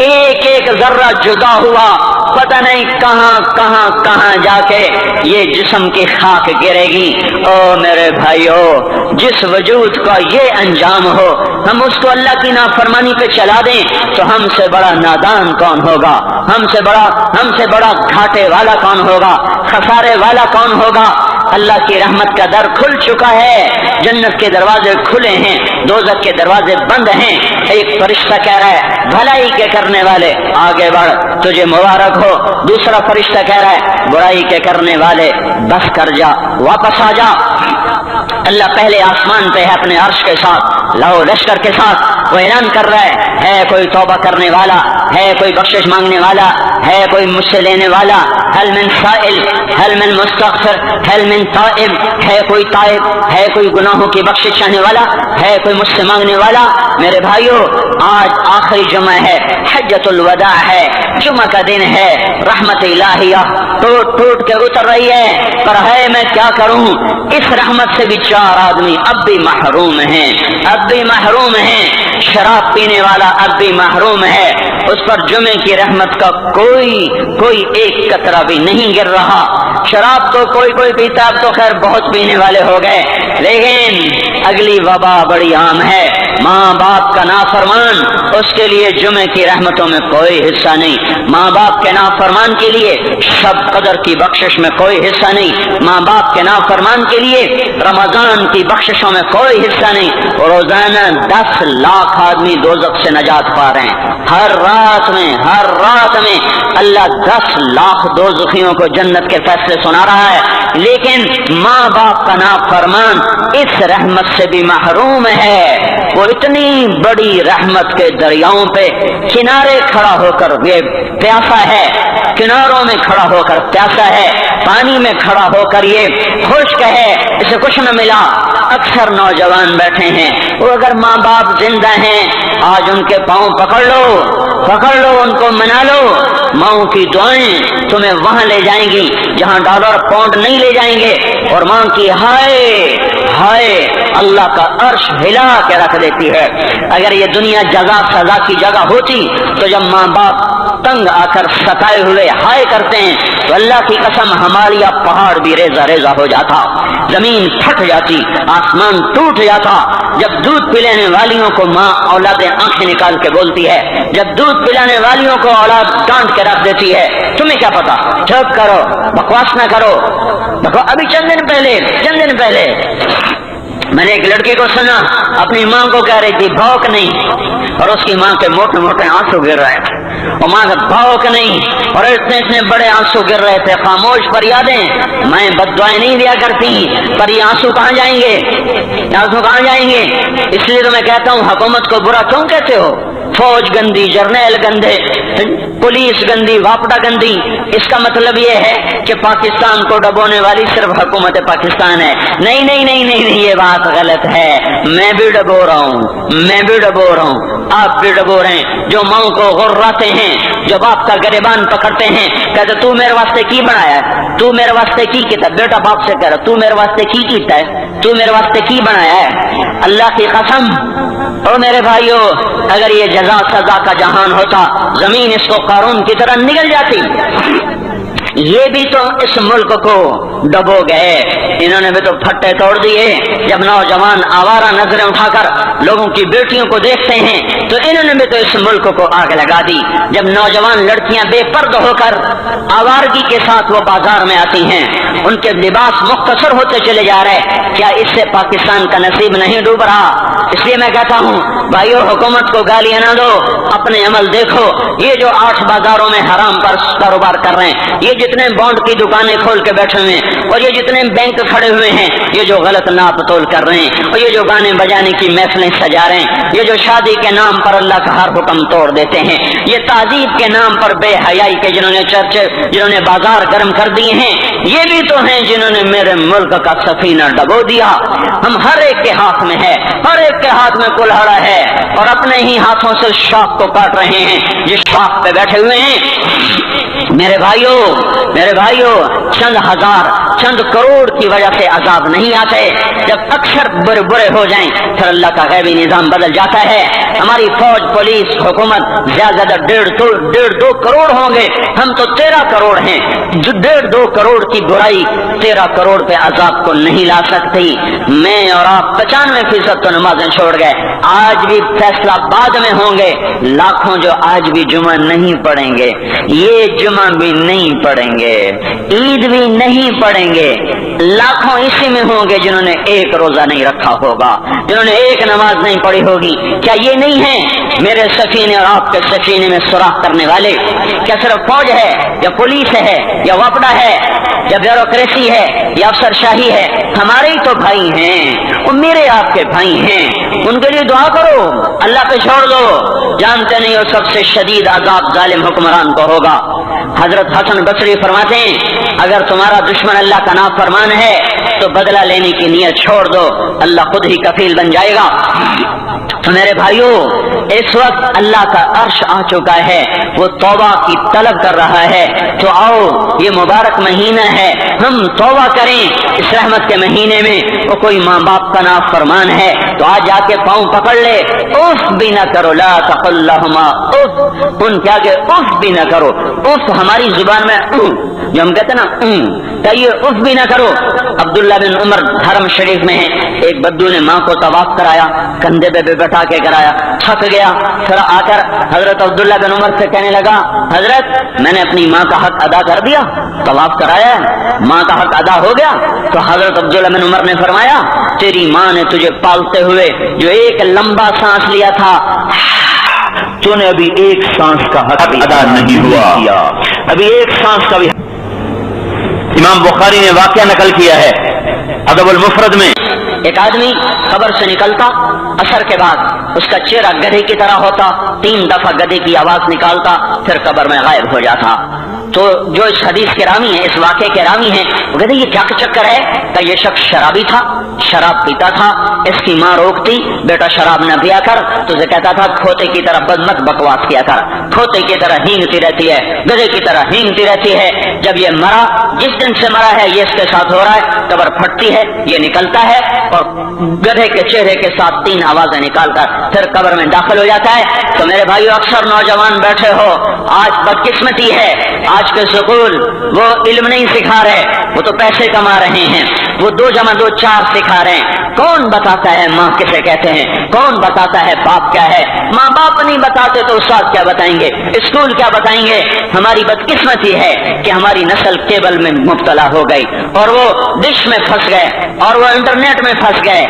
ایک ایک ذرہ جدا ہوا، پتہ نہیں کہاں کہاں کہاں جا کے یہ جسم کی خاک گرے گی۔ او میرے بھائیو، جس وجود کا یہ انجام ہو، ہم اس کو اللہ کی نافرمانی پہ چلا دیں تو ہم سے بڑا نادان کون ہوگا، ہم سے بڑا گھاٹے والا کون ہوگا، خسارے والا کون ہوگا۔ اللہ کی رحمت کا در کھل چکا ہے، جنت کے دروازے کھلے ہیں، دوزخ کے دروازے بند ہیں۔ ایک فرشتہ کہہ رہا ہے بھلائی کے کرنے والے آگے بڑھ، تجھے مبارک ہو۔ دوسرا فرشتہ کہہ رہا ہے برائی کے کرنے والے بس کر جا، واپس آ جا۔ اللہ پہلے آسمان پہ ہے اپنے عرش کے ساتھ، لاؤ لشکر کے ساتھ، وہ اعلان کر رہا ہے کوئی توبہ کرنے والا، ہے کوئی بخشش مانگنے والا، ہے کوئی مجھ سے لینے والا، هل من سائل، هل من مستغفر، هل من تائب، ہے کوئی تائب، ہے کوئی گناہوں کی بخشش چاہنے والا، ہے کوئی مجھ سے مانگنے والا۔ میرے بھائیو، آج آخری جمعہ ہے، حجۃ الوداع ہے، جمعہ کا دن ہے، رحمت الہیہ ٹوٹ ٹوٹ کے اتر رہی ہے، پر ہے میں کیا کروں، اس رحمت سے بھی 4 آدمی اب بھی محروم ہیں، اب بھی محروم ہیں۔ شراب پینے والا اب بھی محروم ہے، اس پر جمعے کی رحمت کا کوئی ایک قطرہ بھی نہیں گر رہا۔ شراب تو کوئی پیتا، اب تو خیر بہت پینے والے ہو گئے، لیکن اگلی وبا بڑی عام ہے، ماں باپ کا نافرمان، اس کے لیے جمعے کی رحمتوں میں کوئی حصہ نہیں، ماں باپ کے نافرمان کے لیے شب قدر کی بخشش میں کوئی حصہ نہیں، ماں باپ کے نافرمان کے لیے رمضان کی بخششوں میں کوئی حصہ نہیں۔ روزانہ 10 لاکھ آدمی دوزخ سے نجات پا رہے ہیں، ہر رات میں اللہ 10 لاکھ دوزخیوں کو جنت کے فیصلے سنا رہا ہے، لیکن ماں باپ کا نافرمان اس رحمت سے بھی محروم ہے۔ وہ اتنی بڑی رحمت کے دریاؤں پہ کنارے کھڑا ہو کر یہ پیاسا ہے، کناروں میں کھڑا ہو کر پیاسا ہے، پانی میں کھڑا ہو کر یہ خشک ہے، اسے کچھ نہ ملا۔ اکثر نوجوان بیٹھے ہیں، وہ اگر ماں باپ زندہ ہیں آج ان کے پاؤں پکڑ لو، ان کو منا لو، ماؤں کی دعائیں تمہیں وہاں لے جائیں گی جہاں ڈالر پاؤنڈ نہیں لے جائیں گے، اور ماں کی ہائے اللہ کا عرش ہلا کے رکھ دیتی ہے۔ اگر یہ دنیا جزا سزا کی جگہ ہوتی تو جب ماں باپ تنگ آ کر ستائے ہوئے ہائے کرتے ہیں تو اللہ کی قسم ہمارا پہاڑ بھی ریزہ ریزہ ہو جاتا، زمین پھٹ جاتی، آسمان ٹوٹ جاتا۔ جب دودھ پلانے والیوں کو ماں اولادیں آنکھیں نکال کے بولتی ہے، جب دودھ پلانے والیوں کو اولاد ڈانٹ کے رکھ دیتی ہے، تمہیں کیا پتا، چپ کرو، بکواس نہ کرو۔ دیکھو ابھی چند دن پہلے میں نے ایک لڑکی کو سنا، اپنی ماں کو کہہ رہی تھی بھوک نہیں، اور اس کی ماں کے موٹے موٹے آنسو گر رہے تھے، اور ماں کا بھوک نہیں، اور اتنے بڑے آنسو گر رہے تھے۔ خاموش فریادیں، میں بد دعائیں نہیں دیا کرتی، پر یہ آنسو کہاں جائیں گے؟ اس لیے تو میں کہتا ہوں حکومت کو برا کیوں کہتے ہو؟ فوج گندی، جرنیل گندے، پولیس گندی، واپڈا گندی، اس کا مطلب یہ ہے کہ پاکستان کو ڈبونے والی صرف حکومت پاکستان ہے۔ نہیں، یہ بات غلط ہے، میں بھی ڈبو رہا ہوں، آپ بھی ڈبو رہے ہیں۔ جو ماں کو غراتے ہیں، جو باپ کا گریبان پکڑتے ہیں، کہتے تو میرے واسطے کی بنایا ہے، تو میرے واسطے کی کیتا ہے، بیٹا باپ سے کہہ رہا تو میرے واسطے کی کیتا ہے، تو میرے واسطے کی بنایا ہے۔ اللہ کی قسم، او میرے بھائیو، اگر یہ جزا سزا کا جہان ہوتا، زمین اس کو قارون کی طرح نگل جاتی۔ یہ بھی تو اس ملک کو ڈبو گئے، انہوں نے بھی تو پھٹے توڑ دیے۔ جب نوجوان آوارہ نظریں اٹھا کر لوگوں کی بیٹیوں کو دیکھتے ہیں تو انہوں نے بھی تو اس ملک کو آگ لگا دی۔ جب نوجوان لڑکیاں بے پرد ہو کر آوارگی کے ساتھ وہ بازار میں آتی ہیں، ان کے لباس مختصر ہوتے چلے جا رہے. کیا اس سے پاکستان کا نصیب نہیں ڈوب رہا؟ اس لیے میں کہتا ہوں بھائیو، حکومت کو گالیاں نہ دو، اپنے عمل دیکھو. یہ جو 8 بازاروں میں حرام پر کاروبار کر رہے ہیں، یہ جتنے بانڈ کی دکانیں کھول کے بیٹھے ہوئے ہیں، اور یہ جتنے بینک کھڑے ہوئے ہیں، یہ جو غلط ناپ تول کر رہے ہیں، اور یہ جو گانے بجانے کی محفلیں سجا رہے ہیں، یہ جو شادی کے نام پر اللہ کا ہر حکم توڑ دیتے ہیں، یہ تعذیب کے نام پر بے حیائی کے جنہوں نے بازار گرم کر دیے ہیں، یہ بھی تو ہیں جنہوں نے میرے ملک کا سفینہ ڈبو دیا. ہم ہر ایک کے ہاتھ میں ہے، ہر ایک کے ہاتھ میں کلہاڑا ہے، اور اپنے ہی ہاتھوں سے شاخ کو کاٹ رہے ہیں جس شاخ پہ بیٹھے ہوئے ہیں. میرے بھائیوں، چند ہزار چند کروڑ کی وجہ سے عذاب نہیں آتے. جب اکثر برے ہو جائیں پھر اللہ کا غیبی نظام بدل جاتا ہے. ہماری فوج، پولیس، حکومت زیادہ 1.5-2 کروڑ ہوں گے، ہم تو 13 کروڑ ہیں. جو 1.5-2 کروڑ کی برائی 13 کروڑ پہ عذاب کو نہیں لا سکتی. میں اور آپ 95% تو نمازیں چھوڑ گئے، آج بھی فیصلہ بعد میں ہوں گے. لاکھوں جو آج بھی جمعہ نہیں پڑھیں گے، یہ جمعہ بھی نہیں پڑھیں گے، عید بھی نہیں پڑھیں گے. لاکھوں اسی میں ہوں گے جنہوں نے ایک روزہ نہیں رکھا ہوگا، جنہوں نے ایک نماز نہیں پڑھی ہوگی. کیا یہ نہیں ہے میرے سفینے اور آپ کے سفینے میں سوراخ کرنے والے؟ کیا صرف فوج ہے یا پولیس ہے یا وفدہ ہے یا بیوروکریسی ہے یا افسر شاہی ہے؟ ہمارے ہی تو بھائی ہیں، وہ میرے آپ کے بھائی ہیں. ان کے لیے دعا کرو، اللہ پہ چھوڑ دو. جانتے نہیں ہو سب سے شدید عذاب ظالم حکمران کو ہوگا. حضرت حسن بصری فرماتے ہیں اگر تمہارا دشمن اللہ کا نافرمان ہے تو بدلہ لینے کی نیت چھوڑ دو، اللہ خود ہی کفیل بن جائے گا. تو میرے بھائیوں، اس وقت اللہ کا عرش آ چکا ہے، وہ توبہ کی طلب کر رہا ہے. تو آؤ، یہ مبارک مہینہ ہے، ہم توبہ کریں. اس رحمت کے مہینے میں وہ کوئی ماں باپ کا نافرمان ہے تو آج جا کے پاؤں پکڑ لے، اف بھی نہ کرو، لا تقل لہما اف، ان کے آگے اف بھی نہ کرو. اف ہماری زبان میں جو ہم کہتے ہیں نا، کہ یہ اف بھی نہ کرو. عبداللہ بن عمر حرم شریف میں ہے، ایک بدو نے ماں کو طواف کرایا، کندھے پہ بٹھا کے کرایا، تھک گیا. پھر آ کر حضرت عبداللہ بن عمر سے کہنے لگا حضرت میں نے اپنی ماں کا حق ادا کر دیا، طواف کرایا ہے، ماں کا حق ادا ہو گیا. تو حضرت عبداللہ بن عمر نے فرمایا تیری ماں نے تجھے پالتے ہوئے جو ایک لمبا سانس لیا تھا، تو نے ابھی ایک سانس کا حق ادا نہیں ہوا، ابھی ایک سانس کا بھی. امام بخاری نے واقعہ نقل کیا ہے ادب المفرد میں، ایک آدمی قبر سے نکلتا، عصر کے بعد اس کا چہرہ گدھے کی طرح ہوتا، 3 دفعہ گدھے کی آواز نکالتا، پھر قبر میں غائب ہو جاتا. تو جو اس حدیث کے راوی ہیں، اس واقعے کے راوی ہیں، وہ کہتے ہیں یہ کیا چکر ہے؟ کہ یہ شخص شرابی تھا، شراب پیتا تھا، اس کی ماں روکتی بیٹا شراب نہ پیا کر، تو اسے کہتا تھا کھوتے کی طرح بدمت بکواس کیا کر، کھوتے کی طرح ہینگتی رہتی ہے، گدھے کی طرح ہینگتی رہتی ہے. جب یہ مرا، جس دن سے مرا ہے یہ اس کے ساتھ ہو رہا ہے، قبر پھٹتی ہے، یہ نکلتا ہے اور گدھے کے چہرے کے ساتھ 3 آوازیں نکال کر پھر قبر میں داخل ہو جاتا ہے. تو میرے بھائیو، اکثر نوجوان بیٹھے ہو، آج بدقسمتی ہے، آج کے سکول وہ علم نہیں سکھا رہے، وہ تو پیسے کما رہے ہیں، وہ 2 + 2 4 سکھا رہے ہیں. کون بتاتا ہے ماں کسے کہتے ہیں؟ کون بتاتا ہے باپ کیا ہے؟ ماں باپ نہیں بتاتے تو استاد کیا بتائیں گے؟ اسکول کیا بتائیں گے؟ ہماری بدقسمتی ہے کہ ہماری نسل کیبل میں مبتلا ہو گئی اور وہ ڈش میں پھنس گئے اور وہ انٹرنیٹ میں پھنس گئے.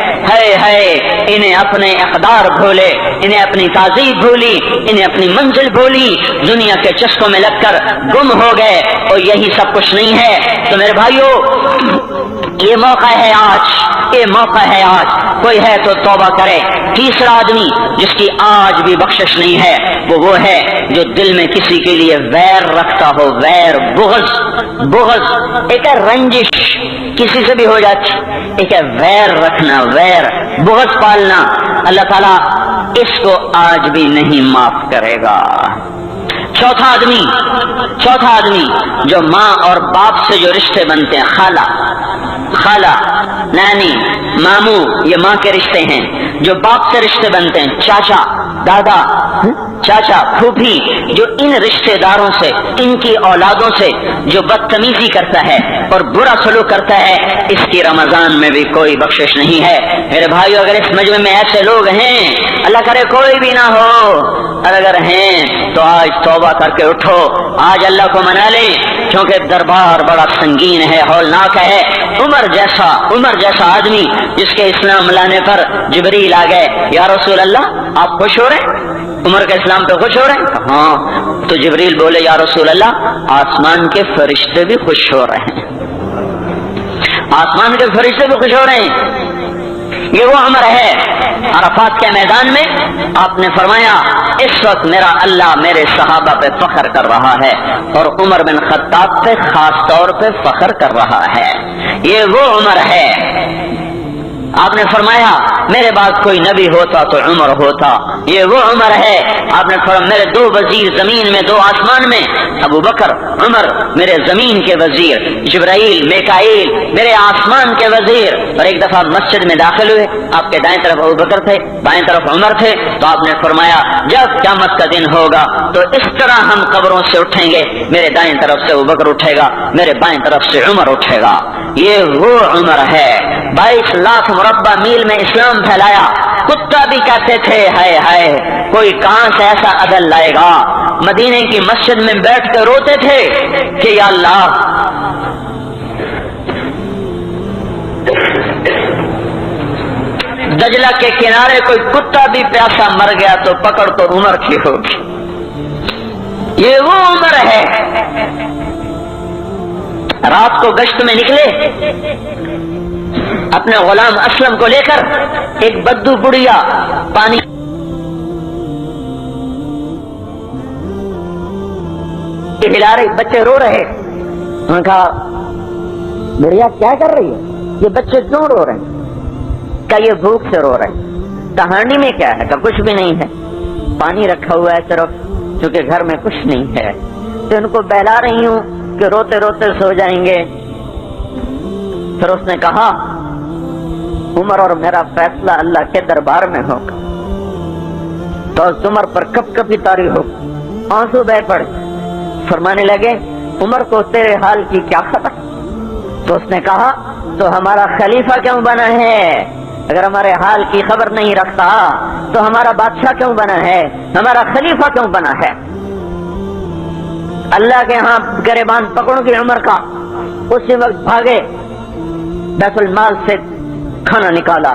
ہے انہیں اپنے اقدار بھولے، انہیں اپنی تہذیب بھولی، انہیں اپنی منزل بھولی، دنیا کے چسکوں میں لگ کر گم ہو گئے، اور یہی سب کچھ نہیں ہے. تو میرے بھائیو، یہ موقع ہے آج، یہ موقع ہے آج، کوئی ہے تو توبہ کرے. تیسرا آدمی جس کی آج بھی بخشش نہیں ہے وہ ہے جو دل میں کسی کے لیے ویر رکھتا ہو، ویر، بغض، ایک ہے رنجش کسی سے بھی ہو جاتی، ایک ہے ویر رکھنا، ویر، بغض پالنا. اللہ تعالیٰ اس کو آج بھی نہیں معاف کرے گا. چوتھا آدمی جو ماں اور باپ سے جو رشتے بنتے ہیں، خالہ، نانی، ماموں، یہ ماں کے رشتے ہیں. جو باپ سے رشتے بنتے ہیں، چاچا، دادا، چاچا، پھوپھی، جو ان رشتے داروں سے، ان کی اولادوں سے جو بدتمیزی کرتا ہے اور برا سلوک کرتا ہے، اس کی رمضان میں بھی کوئی بخشش نہیں ہے. میرے بھائیو، اگر اس مجمع میں ایسے لوگ ہیں، اللہ کرے کوئی بھی نہ ہو، اور اگر ہیں تو آج توبہ کر کے اٹھو، آج اللہ کو منا لیں. کیونکہ دربار بڑا سنگین ہے، ہولناک ہے۔ عمر جیسا آدمی جس کے اسلام لانے پر جبریل آ گئے، یا رسول اللہ آپ خوش ہو رہے ہیں؟ عمر کے اسلام پہ خوش ہو رہے ہیں؟ ہاں۔ تو جبریل بولے یا رسول اللہ آسمان کے فرشتے بھی خوش ہو رہے ہیں، آسمان کے فرشتے بھی خوش ہو رہے ہیں۔ یہ وہ عمر ہے۔ عرفات کے میدان میں آپ نے فرمایا اس وقت میرا اللہ میرے صحابہ پہ فخر کر رہا ہے، اور عمر بن خطاب پہ خاص طور پہ فخر کر رہا ہے۔ یہ وہ عمر ہے۔ آپ نے فرمایا میرے بعد کوئی نبی ہوتا تو عمر ہوتا، یہ وہ عمر ہے۔ آپ نے فرمایا میرے دو وزیر زمین میں، دو آسمان میں، ابو بکر عمر میرے زمین کے وزیر، جبرائیل میکائیل میرے آسمان کے وزیر۔ اور ایک دفعہ مسجد میں داخل ہوئے، آپ کے دائیں طرف ابو بکر تھے، بائیں طرف عمر تھے، تو آپ نے فرمایا جب قیامت کا دن ہوگا تو اس طرح ہم قبروں سے اٹھیں گے، میرے دائیں طرف سے ابو بکر اٹھے گا، میرے بائیں طرف سے عمر اٹھے گا۔ یہ وہ عمر ہے۔ 22 لاکھ مربع میل میں اسلام پھیلایا، کتا بھی کہتے تھے ہائے ہائے کوئی کہاں سے ایسا عدل لائے گا۔ مدینے کی مسجد میں بیٹھ کر روتے تھے کہ یا اللہ دجلہ کے کنارے کوئی کتا بھی پیاسا مر گیا تو پکڑ تو عمر کی ہوگی۔ یہ وہ عمر ہے۔ رات کو گشت میں نکلے اپنے غلام اسلم کو لے کر، ایک بدو بڑھیا پانی پلا رہی، بچے رو رہے۔ انہوں نے کہا بڑھیا کیا کر رہی ہے؟ یہ بچے کیوں رو رہے ہیں؟ کہا یہ بھوک سے رو رہے ہیں۔ کہانی میں کیا ہے؟ کہا کچھ بھی نہیں ہے، پانی رکھا ہوا ہے صرف، کیونکہ گھر میں کچھ نہیں ہے، تو ان کو بہلا رہی ہوں کہ روتے روتے سو جائیں گے۔ پھر اس نے کہا عمر اور میرا فیصلہ اللہ کے دربار میں ہوگا۔ تو عمر پر کپ کپی طاری ہو، آنسو بہ پڑے، فرمانے لگے عمر کو تیرے حال کی کیا خبر؟ تو اس نے کہا تو ہمارا خلیفہ کیوں بنا ہے؟ اگر ہمارے حال کی خبر نہیں رکھتا تو ہمارا بادشاہ کیوں بنا ہے؟ ہمارا خلیفہ کیوں بنا ہے؟ اللہ کے ہاں گریبان پکڑوں گی عمر کا۔ اسی وقت بھاگے، بیت المال سے کھانا نکالا،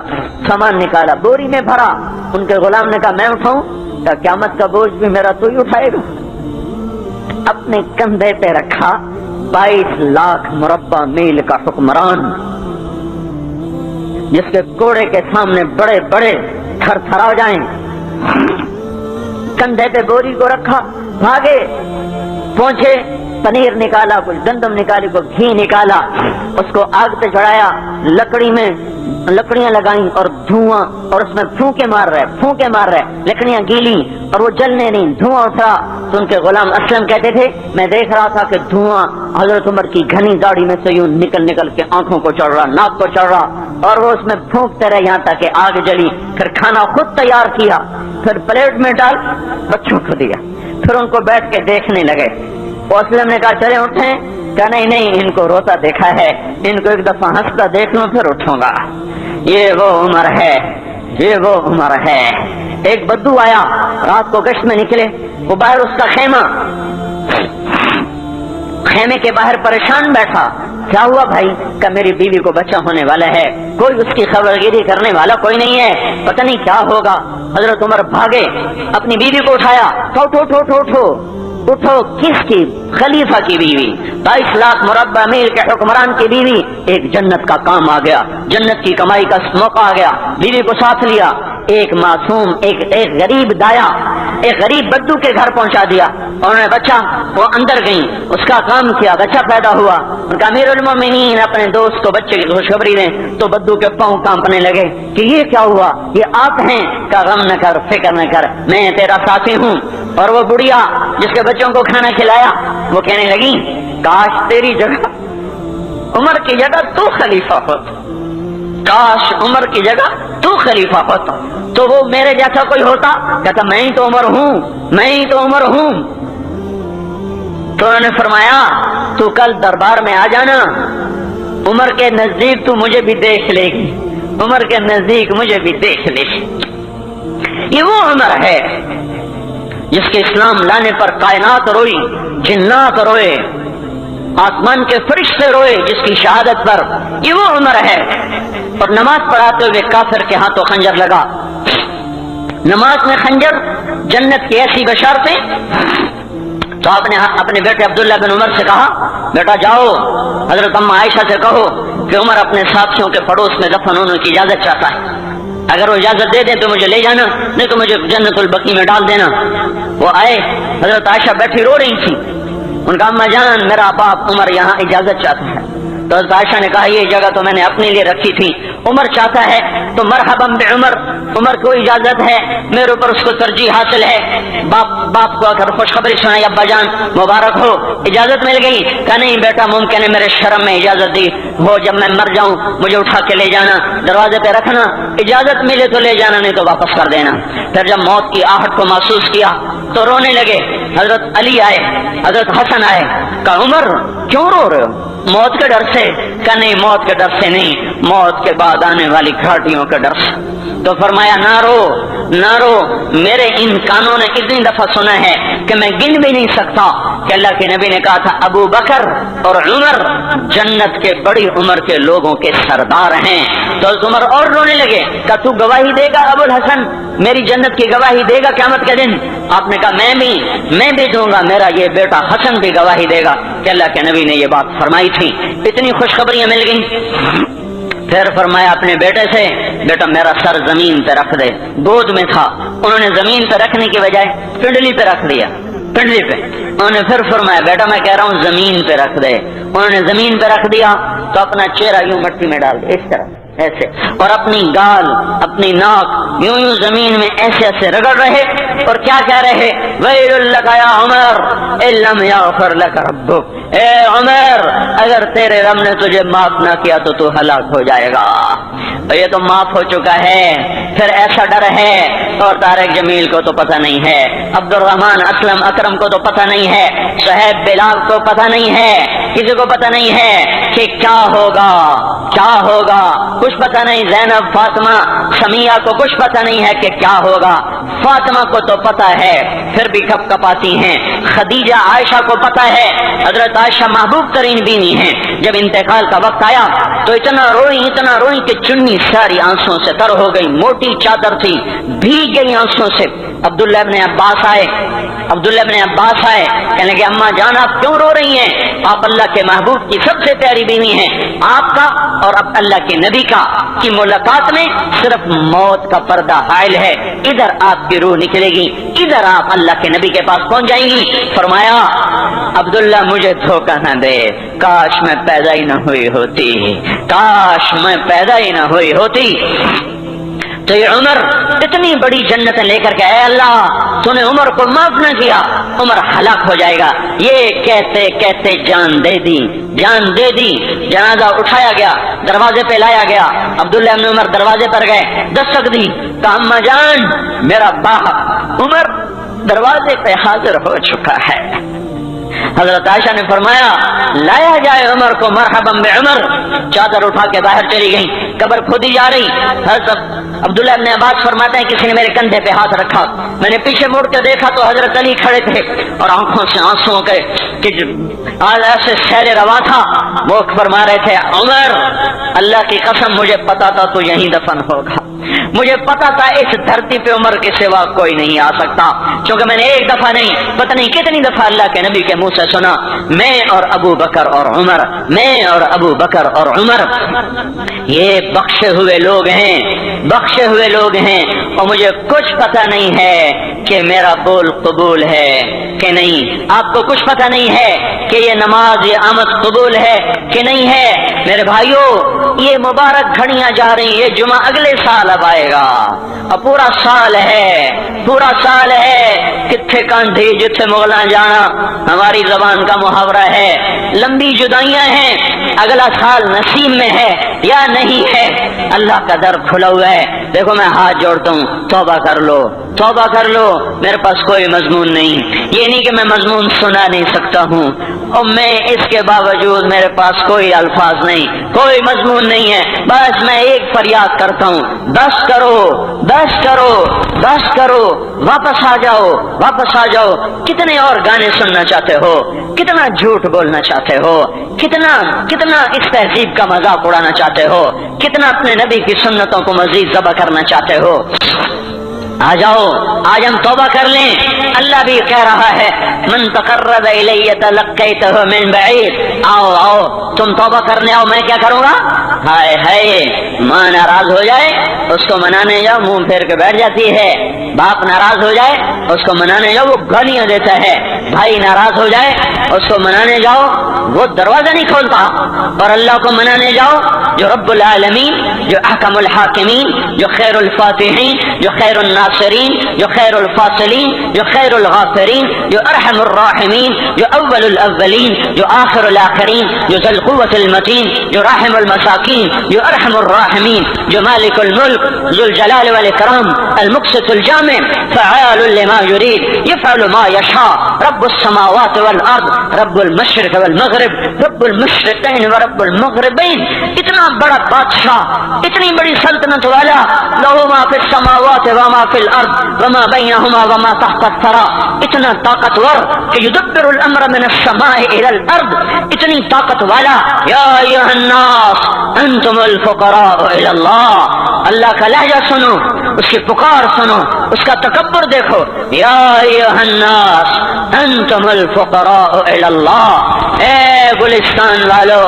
سامان نکالا، بوری میں بھرا۔ ان کے غلام نے کہا میں اٹھاؤں؟ کہا قیامت کا بوجھ بھی میرا تو ہی اٹھائے گا۔ اپنے کندھے پہ رکھا 22 لاکھ مربع میل کا حکمران، جس کے کوڑے کے سامنے بڑے بڑے تھر تھرا جائیں، کندھے پہ بوری کو رکھا، بھاگے، پہنچے، پنیر نکالا، کچھ گندم نکالی، کچھ گھی نکالا، اس کو آگ پہ چڑھایا، لکڑی میں لکڑیاں لگائیں اور دھواں، اور اس میں پھونکے مار رہے، لکڑیاں گیلی اور وہ جلنے نہیں، دھواں اٹھا۔ تو ان کے غلام اسلم کہتے تھے میں دیکھ رہا تھا کہ دھواں حضرت عمر کی گھنی داڑھی میں سے یوں نکل نکل کے آنکھوں کو چڑھ رہا، ناک کو چڑھ رہا، اور وہ اس میں پھونکتے رہے یہاں تک کہ آگ جلی۔ پھر کھانا خود تیار کیا، پھر پلیٹ میں ڈال بچوں کو دیا، پھر ان کو بیٹھ کے دیکھنے لگے۔ اسلم نے کہا چلے اٹھیں؟ کہا نہیں، ان کو روتا دیکھا ہے، ان کو ایک دفعہ ہنستا دیکھ لوں پھر اٹھوں گا۔ یہ وہ عمر ہے، یہ وہ عمر ہے۔ ایک بدو آیا، رات کو گشت میں نکلے، وہ باہر اس کا خیمے کے باہر پریشان بیٹھا۔ کیا ہوا بھائی؟ کہ میری بیوی کو بچہ ہونے والا ہے، کوئی اس کی خبرگیری کرنے والا کوئی نہیں ہے، پتہ نہیں کیا ہوگا۔ حضرت عمر بھاگے، اپنی بیوی کو اٹھایا، اٹھو کس کی؟ خلیفہ کی بیوی، 22 لاکھ مربع میل کے حکمران کی بیوی۔ ایک جنت کا کام آ گیا، جنت کی کمائی کا موقع آ گیا، بیوی کو ساتھ لیا، ایک معصوم ایک غریب دایا، ایک غریب بدو کے گھر پہنچا دیا، اور انہیں بچہ، وہ اندر گئیں، اس کا کام کیا، بچہ پیدا ہوا۔ ان کا امیر المومنین اپنے دوست کو بچے کی خوشخبری دیں تو بدو کے پاؤں کانپنے لگے کہ یہ کیا ہوا؟ یہ آپ ہیں؟ کا غم نہ کر، فکر نہ کر، میں تیرا ساتھی ہوں۔ اور وہ بڑھیا جس کے بچوں کو کھانا کھلایا، وہ کہنے لگی کاش تیری جگہ عمر کی جگہ تو خلیفہ ہوتا، کاش عمر کی جگہ تو خلیفہ ہوتا تو وہ میرے جیسا کوئی ہوتا۔ کہتا میں ہی تو عمر ہوں، میں ہی تو عمر ہوں۔ تو انہوں نے فرمایا تو کل دربار میں آ جانا، عمر کے نزدیک تو مجھے بھی دیکھ لے گی، عمر کے نزدیک مجھے بھی دیکھ لے گی۔ یہ وہ عمر ہے جس کے اسلام لانے پر کائنات روئی، جنات روئے، آسمان کے فرشتے روئے جس کی شہادت پر، یہ وہ عمر ہے۔ اور نماز پڑھاتے ہوئے کافر کے ہاتھوں خنجر لگا۔ نماز میں خنجر جنت کی ایسی بشارتیں، تو آپ نے اپنے بیٹے عبداللہ بن عمر سے کہا بیٹا جاؤ حضرت اماں عائشہ سے کہو کہ عمر اپنے ساتھیوں کے پڑوس میں دفن ہونے کی اجازت چاہتا ہے، اگر وہ اجازت دے دیں تو مجھے لے جانا، نہیں تو مجھے جنت البقیع میں ڈال دینا۔ وہ آئے، حضرت عائشہ بیٹھی رو رہی تھی، ان کا اماں جان میرا باپ عمر یہاں اجازت چاہتا ہے۔ تو حضرت عائشہ نے کہا یہ جگہ تو میں نے اپنے لیے رکھی تھی، عمر چاہتا ہے تو مرحبا بعمر، عمر کو اجازت ہے، میرے اوپر اس کو ترجیح حاصل ہے۔ باپ کو اگر خوشخبری سنائی ابا جان مبارک ہو، اجازت مل گئی؟ کہا نہیں بیٹا ممکن ہے میرے شرم میں اجازت دی ہو، جب میں مر جاؤں مجھے اٹھا کے لے جانا، دروازے پہ رکھنا، اجازت ملے تو لے جانا نہیں تو واپس کر دینا۔ پھر جب موت کی آہٹ کو محسوس کیا تو رونے لگے۔ حضرت علی آئے، حضرت حسن آئے، کہا عمر کیوں رو رہے ہو؟ موت کے ڈر سے؟ کہ نہیں موت کے ڈر سے نہیں، موت کے بعد آنے والی گھاٹیوں کے ڈر سے۔ تو فرمایا نہ رو نہ رو، میرے ان کانوں نے اتنی دفعہ سنا ہے کہ میں گن بھی نہیں سکتا کہ اللہ کے نبی نے کہا تھا ابو بکر اور عمر جنت کے بڑی عمر کے لوگوں کے سردار ہیں۔ تو عمر اور رونے لگے، کہ تو گواہی دے گا ابو الحسن، میری جنت کی گواہی دے گا قیامت کے دن؟ آپ نے کہا میں بھی دوں گا، میرا یہ بیٹا حسن بھی گواہی دے گا کہ اللہ کے نبی نے یہ بات فرمائی تھی۔ اتنی خوشخبریاں مل گئیں۔ پھر فرمایا اپنے بیٹے سے بیٹا میرا سر زمین پہ رکھ دے، گود میں تھا، انہوں نے زمین پہ رکھنے کی بجائے پنڈلی پہ رکھ دیا، پنڈلی پہ۔ انہوں نے پھر فرمایا بیٹا میں کہہ رہا ہوں زمین پہ رکھ دے، انہوں نے زمین پہ رکھ دیا تو اپنا چہرہ یوں مٹی میں ڈال دیا اس طرح ایسے، اور اپنی گال اپنی ناک یوں زمین میں ایسے ایسے رگڑ رہے اور کیا کہہ رہے ویل لک یا عمر ان لم یغفر لک ربک، اے عمر اگر تیرے رب نے تجھے معاف نہ کیا تو تو ہلاک ہو جائے گا۔ یہ تو معاف ہو چکا ہے، پھر ایسا ڈر ہے، اور طارق جمیل کو تو پتہ نہیں ہے، عبد الرحمن اسلم اکرم کو تو پتہ نہیں ہے، صہیب بلال کو پتہ نہیں ہے، کسی کو پتہ نہیں ہے کہ کیا ہوگا کیا ہوگا، کچھ پتہ نہیں۔ زینب فاطمہ سمیہ کو کچھ پتہ نہیں ہے کہ کیا ہوگا، فاطمہ کو تو پتہ ہے پھر بھی کپ کپاتی ہیں، خدیجہ عائشہ کو پتہ ہے، حضرت عائشہ محبوب ترین بیوی ہیں، جب انتقال کا وقت آیا تو اتنا روئی کہ چنی ساری آنسوں سے تر ہو گئی، موٹی چادر تھی بھیگ گئی آنسوں سے۔ عبداللہ ابن عباس آئے کہنے لگے اماں جان آپ کیوں رو رہی ہیں؟ آپ اللہ کے محبوب کی سب سے پیاری بیوی ہیں، آپ کا اور اب اللہ کے نبی کا کی ملاقات میں صرف موت کا پردہ حائل ہے، ادھر آپ کی روح نکلے گی، ادھر آپ اللہ کے نبی کے پاس پہنچ جائیں گی۔ فرمایا عبداللہ مجھے دھوکہ نہ دے، کاش میں پیدا ہی نہ ہوئی ہوتی، کاش میں پیدا ہی نہ ہوئی ہوتی۔ تو یہ عمر اتنی بڑی جنت لے کر کے اے اللہ تو نے عمر کو معاف نہ کیا، عمر ہلاک ہو جائے گا، یہ کہتے کہتے جان دے دی۔ جنازہ اٹھایا گیا، دروازے پہ لایا گیا، عبداللہ ابن عمر دروازے پر گئے، دستک دی، کہا اماں جان میرا باپ عمر دروازے پہ حاضر ہو چکا ہے۔ حضرت عائشہ نے فرمایا لایا جائے عمر کو، مرحبا بعمر۔ چادر اٹھا کے باہر چلی گئی، قبر کھودی جا رہی۔ حضرت عبداللہ ابن عباس فرماتے ہیں کسی نے میرے کندھے پہ ہاتھ رکھا، میں نے پیچھے مڑ کے دیکھا تو حضرت علی کھڑے تھے اور آنکھوں سے آنسوں کے ایسے سیر رواں تھا، وہ فرما رہے تھے عمر اللہ کی قسم مجھے پتا تھا تو یہیں دفن ہوگا، مجھے پتا تھا اس دھرتی پہ عمر کے سوا کوئی نہیں آ سکتا، کیونکہ میں نے ایک دفعہ نہیں پتہ نہیں کتنی دفعہ اللہ کے نبی کے منہ سے سنا میں اور ابو بکر اور عمر، میں اور ابو بکر اور عمر یہ بخشے ہوئے لوگ ہیں اور مجھے کچھ پتہ نہیں ہے کہ میرا بول قبول ہے کہ نہیں، آپ کو کچھ پتہ نہیں ہے کہ یہ نماز یہ آمد قبول ہے کہ نہیں ہے۔ میرے بھائیوں یہ مبارک گھڑیاں جا رہی، یہ جمعہ اگلے سال اب آئے گا اور پورا سال ہے کتھے کاندھی جتھے مغلاں جانا، ہماری زبان کا محاورہ ہے، لمبی جدائیاں ہیں، اگلا سال نصیب میں ہے یا نہیں ہے؟ اللہ کا در کھلا ہوا ہے. دیکھو میں ہاتھ جوڑتا ہوں، توبہ کر لو، توبہ کر لو. میرے پاس کوئی مضمون نہیں، یہ نہیں کہ میں مضمون سنا نہیں سکتا ہوں، اور میں اس کے باوجود میرے پاس کوئی الفاظ نہیں، کوئی مضمون نہیں ہے. بس میں ایک فریاد کرتا ہوں، بس کرو، بس کرو، بس کرو، واپس آ جاؤ، واپس آ جاؤ. کتنے اور گانے سننا چاہتے ہو؟ کتنا جھوٹ بولنا چاہتے ہو؟ کتنا اس تہذیب کا مذاق اڑانا چاہتے ہو؟ کتنا اپنے نبی کی سنتوں کو مزید ذبح کرنا چاہتے ہو؟ آ جاؤ، آج ہم توبہ کر لیں. اللہ بھی کہہ رہا ہے من تقرب الی تلقیتہ من بعید. آؤ آؤ، تم توبہ کرنے آؤ، میں کیا کروں گا؟ ہائے ہائے، ماں ناراض ہو جائے اس کو منانے جاؤ، منہ پھیر کے بیٹھ جاتی ہے. باپ ناراض ہو جائے اس کو منانے جاؤ، وہ گالیاں دیتا ہے. بھائی ناراض ہو جائے اس کو منانے جاؤ، وہ دروازہ نہیں کھولتا. اور اللہ کو منانے جاؤ جو رب العالمین، جو احکم الحاکمین، جو خیر الفاتحین، جو خیر الناصرین، جو خیر الفاصلین، جو خیر الغافرین، جو ارحم الراحمین، جو اول الاولین، جو آخر الاخرین، جو ذی القوة المتین، جو راحم المساکین، جو ارحم الراحمین، جو مالک الملک ذو الجلال والاکرام، المقسط الجامع، فعال لما يريد، يفعل ما يشاء، رب السماوات والارض، رب المشرق والمغرب، رب المشرقین ورب المغربین. اتنا بڑا بادشاہ، اتنی بڑی سلطنت والا، لہو ما فی السماوات وما فی الارض وما بینہما وما تحت الثری. اتنا طاقتور کہ یدبر الامر من السماء الى الارض. اتنی طاقت والا، یا ایھا الناس انتم الفقراء الى اللہ. اللہ کا لہجہ سنو، اس کی پکار سنو، اس کا تکبر دیکھو. یا ایھا الناس انتم الفقراء الی اللہ. اے گلستان والو،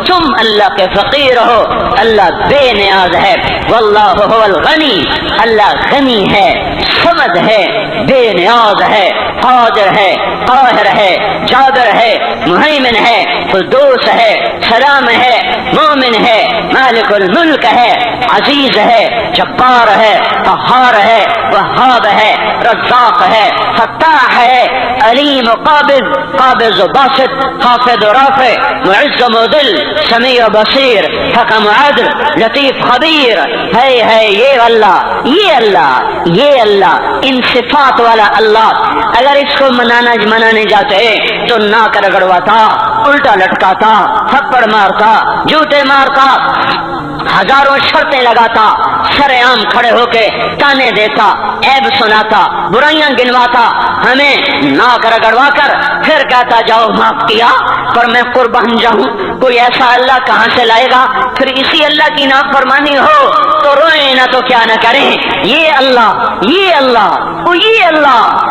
تم اللہ کے فقیر ہو، اللہ بے نیاز ہے. واللہ هو الغنی، اللہ غنی ہے، صمد ہے، بے نیاز ہے، قادر ہے، قاہر ہے، جابر ہے، مہیمن ہے، قدوس ہے، سلام ہے، مومن ہے، مالک الملک ہے، عزیز ہے، جبار ہے، قہار ہے، وہاب ہے، رزاق ہے، فتاح ہے، علیم و قابض و باسط، خافض و رافع، معز و مذل، سمیع و بصیر، حکم و عدل، لطیف خبیر. ہے یہ اللہ، یہ اللہ، یہ اللہ، ان صفات والا اللہ. اگر اس کو منانے جاتے تو ناک رگڑواتا، الٹا لٹکاتا، تھپڑ مارتا، جوتے مارتا، ہزاروں شرطیں لگاتا، سر عام کھڑے ہو کے تانے دیتا، عیب سناتا، برائیاں گنواتا، ہمیں ناک رگڑوا کر پھر کہتا جاؤ معاف کیا پر میں قربان جاؤں. کوئی ایسا اللہ کہاں سے لائے گا؟ پھر اسی اللہ کی نافرمانی ہو تو روئیں نہ تو کیا نہ کریں. یہ اللہ، یہ اللہ، یہ اللہ.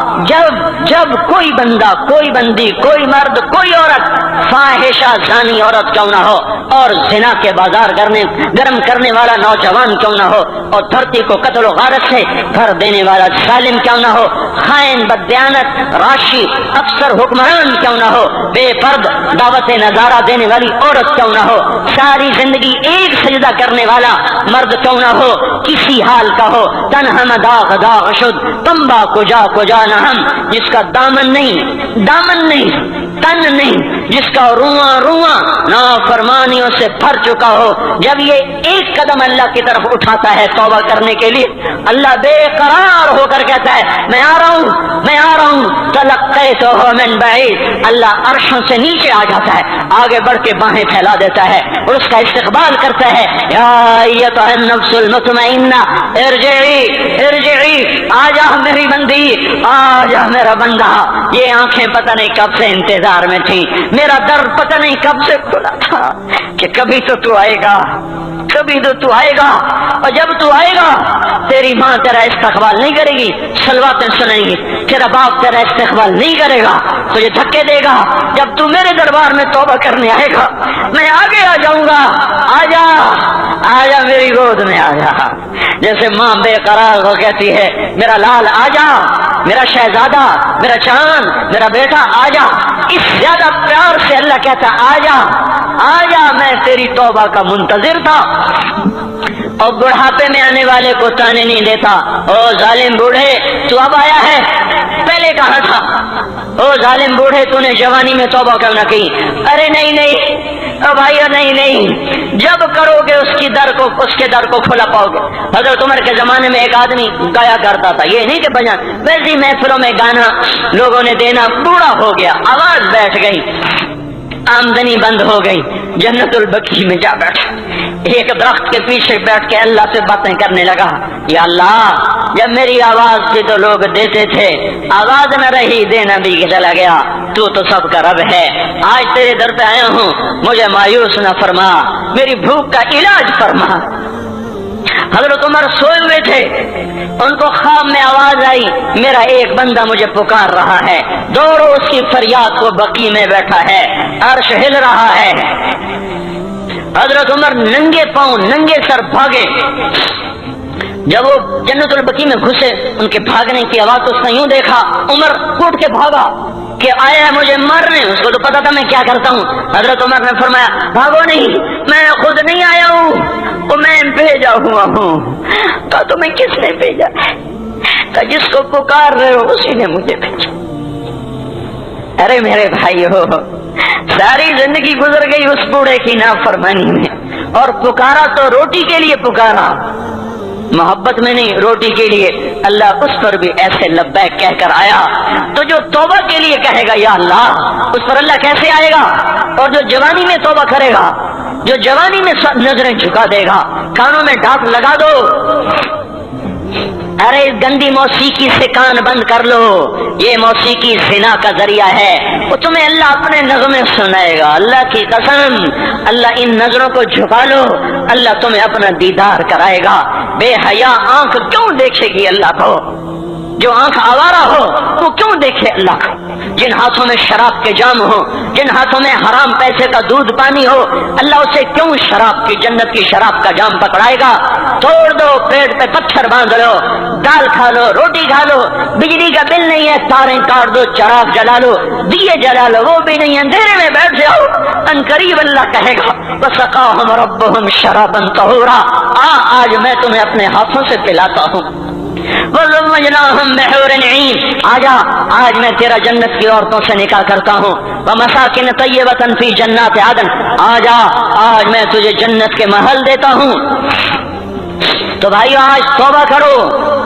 جب کوئی بندہ، کوئی بندی، کوئی مرد، کوئی عورت، فاحشہ زانی عورت کیوں نہ ہو، اور زنا کے بازار گرم کرنے والا نوجوان کیوں نہ ہو، اور دھرتی کو قتل و غارت سے بھر دینے والا ظالم کیوں نہ ہو، خائن، بددیانت، راشی، افسر، حکمران کیوں نہ ہو، بے پرد دعوت نظارہ دینے والی عورت کیوں نہ ہو، ساری زندگی ایک سجدہ کرنے والا مرد کیوں نہ ہو، کسی حال کا ہو، تنہم داغ داغ شد تمبا کجا کجا نہ ہم. جس کا دامن نہیں، تن نہیں، جس کا رواں نافرمانیوں سے بھر چکا ہو، جب یہ ایک قدم اللہ کی طرف اٹھاتا ہے توبہ کرنے کے لیے، اللہ بے قرار ہو کر کہتا ہے میں آ رہا ہوں. تلقیتہ من بعید. اللہ عرشوں سے نیچے آ جاتا ہے، آگے بڑھ کے باہیں پھیلا دیتا ہے اور اس کا استقبال کرتا ہے. یا ایتھا النفس المطمئنہ ارجعی، آجا میری بندی، آجا میرا بندہ. یہ آنکھیں پتہ نہیں کب سے انتظار میں تھی، میرا در پتہ نہیں کب سے کھلا تھا کہ کبھی تو آئے گا، کبھی تو آئے گا. اور جب تو آئے گا تیری ماں تیرا استقبال نہیں کرے گی، صلواتیں سنیں گی، تیرا باپ تیرا استقبال نہیں کرے گا، تجھے دھکے دے گا. جب تو میرے دربار میں توبہ کرنے آئے گا میں آگے آ جاؤں گا. آجا میری گود میں آجا. جیسے ماں بے قرار ہو کہتی ہے میرا لال آجا، میرا شہزادہ، میرا چاند، میرا بیٹا آجا، اس زیادہ پیار سے اللہ کہتا آجا، میں تیری توبہ کا منتظر تھا. اور بڑھاپے میں آنے والے کو تانے نہیں دیتا، او ظالم بوڑھے تو اب آیا ہے، پہلے کہاں تھا؟ او ظالم بوڑھے تو نے جوانی میں توبہ کیوں نہ کی؟ ارے نہیں، او بھائیو نہیں نہیں، جب کرو گے اس کے در کو کھلا پاؤ گے۔ حضرت عمر کے زمانے میں ایک آدمی گایا کرتا تھا، یہ نہیں کہ بجان ویسی محفلوں میں گانا لوگوں نے دینا، بوڑھا ہو گیا، آواز بیٹھ گئی، آمدنی بند ہو گئی، جنت البقیع میں جا بیٹھا، ایک درخت کے پیچھے بیٹھ کے اللہ سے باتیں کرنے لگا، یا اللہ جب میری آواز تھی تو لوگ دیتے تھے، آواز نہ رہی دینا بھی چلا گیا، تو سب کا رب ہے، آج تیرے در پہ آیا ہوں، مجھے مایوس نہ فرما، میری بھوک کا علاج فرما۔ حضرت عمر سوئے ہوئے تھے، ان کو خواب میں آواز آئی، میرا ایک بندہ مجھے پکار رہا ہے، دوڑو اس کی فریاد کو، بقیع میں بیٹھا ہے، عرش ہل رہا ہے۔ حضرت عمر ننگے پاؤں ننگے سر بھاگے، جب وہ جنت البقیع میں گھسے ان کے بھاگنے کی آواز تو اس نے یوں دیکھا، عمر اٹھ کے بھاگا کہ آیا ہے مجھے مارنے، اس کو تو پتا تھا میں کیا کرتا ہوں۔ حضرت عمر نے فرمایا بھاگو نہیں، میں خود نہیں آیا ہوں، وہ میں بھیجا ہوا ہوں۔ کہا تمہیں کس نے بھیجا؟ کہا جس کو پکار رہے ہو اسی نے مجھے بھیجا۔ ارے میرے بھائیو، ساری زندگی گزر گئی اس بوڑھے کی نافرمانی میں، اور پکارا تو روٹی کے لیے پکارا، محبت میں نہیں، روٹی کے لیے۔ اللہ اس پر بھی ایسے لبیک کہہ کر آیا، تو جو توبہ کے لیے کہے گا یا اللہ، اس پر اللہ کیسے آئے گا؟ اور جو جوانی میں توبہ کرے گا، جو جوانی میں نظریں جھکا دے گا، کانوں میں ڈانٹ لگا دو، ارے گندی موسیقی سے کان بند کر لو، یہ موسیقی زنا کا ذریعہ ہے، وہ تمہیں اللہ اپنے نغمے سنائے گا، اللہ کی قسم، اللہ ان نظروں کو جھکا لو، اللہ تمہیں اپنا دیدار کرائے گا۔ بے حیا آنکھ کیوں دیکھے گی اللہ کو؟ جو آنکھ آوارہ ہو وہ کیوں دیکھے اللہ کو؟ جن ہاتھوں میں شراب کے جام ہو، جن ہاتھوں میں حرام پیسے کا دودھ پانی ہو، اللہ اسے کیوں شراب کی، جنت کی شراب کا جام پکڑائے گا؟ توڑ دو، پیٹ پہ پتھر باندھ لو، دال کھا لو، روٹی کھا لو، بجلی کا بل نہیں ہے تاریں کاٹ دو، چراغ جلا لو، دیے جلا لو، وہ بھی نہیں، اندھیرے میں بیٹھ جاؤ، ان قریب اللہ کہے گا وَسَقَاهُمْ رَبُّهُمْ شَرَابًا طَهُورًا، آج میں تمہیں اپنے ہاتھوں سے پلاتا ہوں۔ وَزَوَّجْنَاهُمْ بِحُورٍ عِينٍ، آجا آج میں تیرا جنت کی عورتوں سے نکاح کرتا ہوں۔ وَمَسَاكِنَ طَيِّبَةً فِي جَنَّاتِ عَدْنٍ، آجا آج میں تجھے جنت کے محل دیتا ہوں۔ تو بھائیو آج توبہ کرو،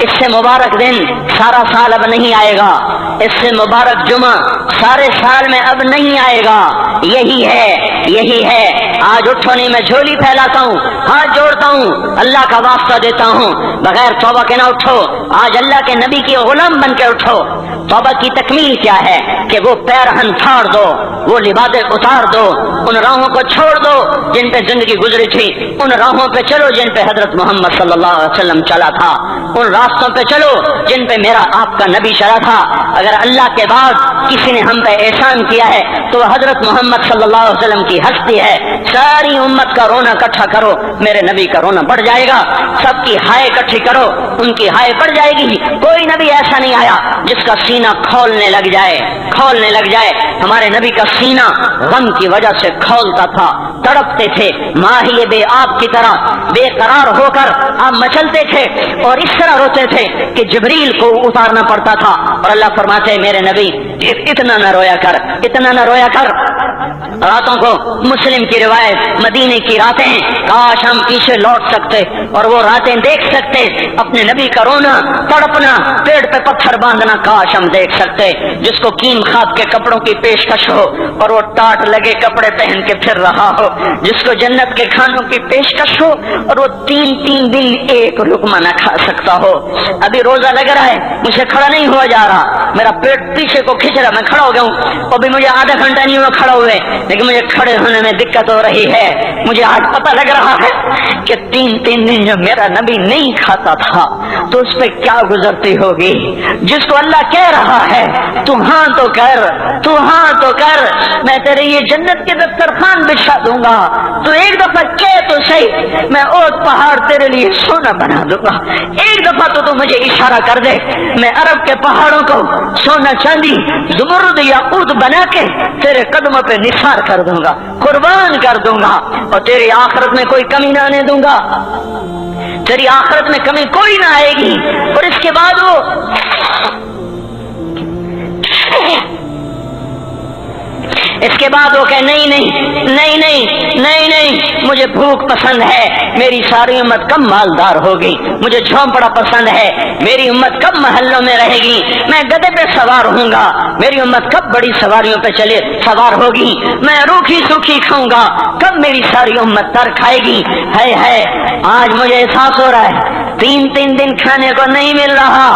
اس سے مبارک دن سارا سال اب نہیں آئے گا، اس سے مبارک جمعہ سارے سال میں اب نہیں آئے گا، یہی ہے۔ آج اٹھو نہیں، میں جھولی پھیلاتا ہوں، ہاتھ جوڑتا ہوں، اللہ کا واسطہ دیتا ہوں، بغیر توبہ کے نہ اٹھو، آج اللہ کے نبی کی غلام بن کے اٹھو۔ توبہ کی تکمیل کیا ہے کہ وہ پیرہن پھاڑ دو، وہ لبادیں اتار دو، ان راہوں کو چھوڑ دو جن پہ زندگی گزری تھی، ان راہوں پہ چلو جن پہ حضرت محمد صلی اللہ علیہ وسلم چلا تھا، ان راستوں پہ چلو جن پہ میرا آپ کا نبی چلا تھا۔ اگر اللہ کے بعد کسی نے ہم پہ احسان کیا ہے تو وہ حضرت محمد صلی اللہ علیہ وسلم کی ہستی ہے۔ ساری امت کا رونا اکٹھا کرو، میرے نبی کا رونا بڑھ جائے گا، سب کی ہائے اکٹھی کرو، ان کی ہائے بڑھ جائے گی۔ کوئی نبی ایسا نہیں آیا جس کا سینہ کھولنے لگ جائے۔ ہمارے نبی کا سینہ غم کی وجہ سے کھولتا تھا، تڑپتے تھے، ماہی بے آب کی طرح بے قرار ہو کر آپ مچلتے تھے، اور اس طرح روتے تھے کہ جبریل کو اتارنا پڑتا تھا، اور اللہ فرماتے میرے نبی اتنا نہ رویا کر۔ راتوں کو مسلم کی روایت، مدینے کی راتیں، کاش ہم پیچھے لوٹ سکتے اور وہ راتیں دیکھ سکتے، اپنے نبی کا رونا، تڑپنا، پیڑ پہ پتھر باندھنا کاش ہم دیکھ سکتے، جس کو کیم خواب کے کپڑوں کی پیشکش ہو اور وہ ٹاٹ لگے کپڑے پہن کے پھر رہا ہو، جس کو جنت کے کھانوں کی پیشکش ہو اور وہ تین دن ایک لقمہ نہ کھا سکتا ہو۔ ابھی روزہ لگ رہا ہے، مجھے کھڑا نہیں ہوا جا رہا، میرا پیٹ پیچھے کو کھینچ رہا، میں کھڑا ہو گیا ہوں، ابھی مجھے آدھا گھنٹہ نہیں ہوا کھڑا ہوئے، لیکن مجھے کھڑے ہونے میں دقت ہو رہی ہے۔ مجھے آج پتہ لگ رہا ہے کہ تین دن جو میرا نبی نہیں کھاتا تھا تو اس پہ کیا گزرتی ہوگی، جس کو اللہ کہہ رہا ہے تو ہاں تو کر، میں تیرے یہ جنت کے دسترخوان بچھا دوں گا، تو ایک دفعہ کہہ تو صحیح، میں اوت پہاڑ تیرے لیے سونا بنا دوں گا، ایک دفعہ تو مجھے اشارہ کر دے، میں عرب کے پہاڑوں کو سونا چاندی زمرد یاقوت بنا کے تیرے قدموں پہ نثار کر دوں گا، قربان کر دوں گا، اور تیری آخرت میں کوئی کمی نہ آنے دوں گا، تیری آخرت میں کمی کوئی نہ آئے گی۔ اور اس کے بعد وہ اس کے بعد وہ کہے نہیں نہیں نہیں نہیں نہیں نہیں، مجھے بھوک پسند ہے، میری ساری امت کب مالدار ہوگی، مجھے جھونپڑا پسند ہے، میری امت کب محلوں میں رہے گی، میں گدھے پہ سوار ہوں گا، میری امت کب بڑی سواریوں پہ چلے سوار ہوگی، میں روکھی سوکھی کھاؤں گا، کب میری ساری امت تر کھائے گی۔ ہے آج مجھے احساس ہو رہا ہے 3 دن کھانے کو نہیں مل رہا،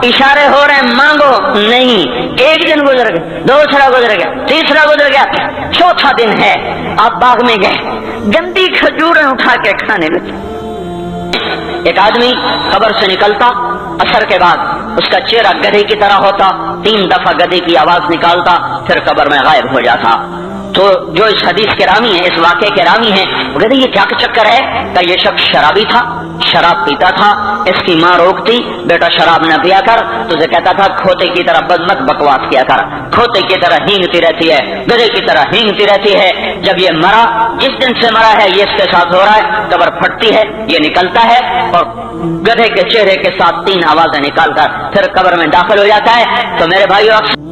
اشارے ہو رہے ہیں مانگو نہیں، ایک دن گزر گیا، دوسرا گزر گیا، تیسرا گزر گیا، چوتھا دن ہے، آپ باغ میں گئے، گندی کھجوریں اٹھا کے کھانے لگے۔ ایک آدمی قبر سے نکلتا، عصر کے بعد اس کا چہرہ گدھے کی طرح ہوتا، 3 دفعہ گدھے کی آواز نکالتا، پھر قبر میں غائب ہو جاتا۔ تو جو اس حدیث کے راوی ہیں، اس واقعے کے راوی ہیں، وہ کہتے یہ کیا چکر ہے؟ کہ یہ شخص شرابی تھا، شراب پیتا تھا، اس کی ماں روکتی بیٹا شراب نہ پیا کر، تو اسے کہتا تھا کھوتے کی طرح مت بکواس کیا کر، کھوتے کی طرح ہینگتی رہتی ہے، گدھے کی طرح ہینگتی رہتی ہے۔ جب یہ مرا، جس دن سے مرا ہے یہ اس کے ساتھ ہو رہا ہے، قبر پھٹتی ہے، یہ نکلتا ہے اور گدھے کے چہرے کے ساتھ 3 آوازیں نکال کر پھر قبر میں داخل ہو جاتا ہے۔ تو میرے بھائیو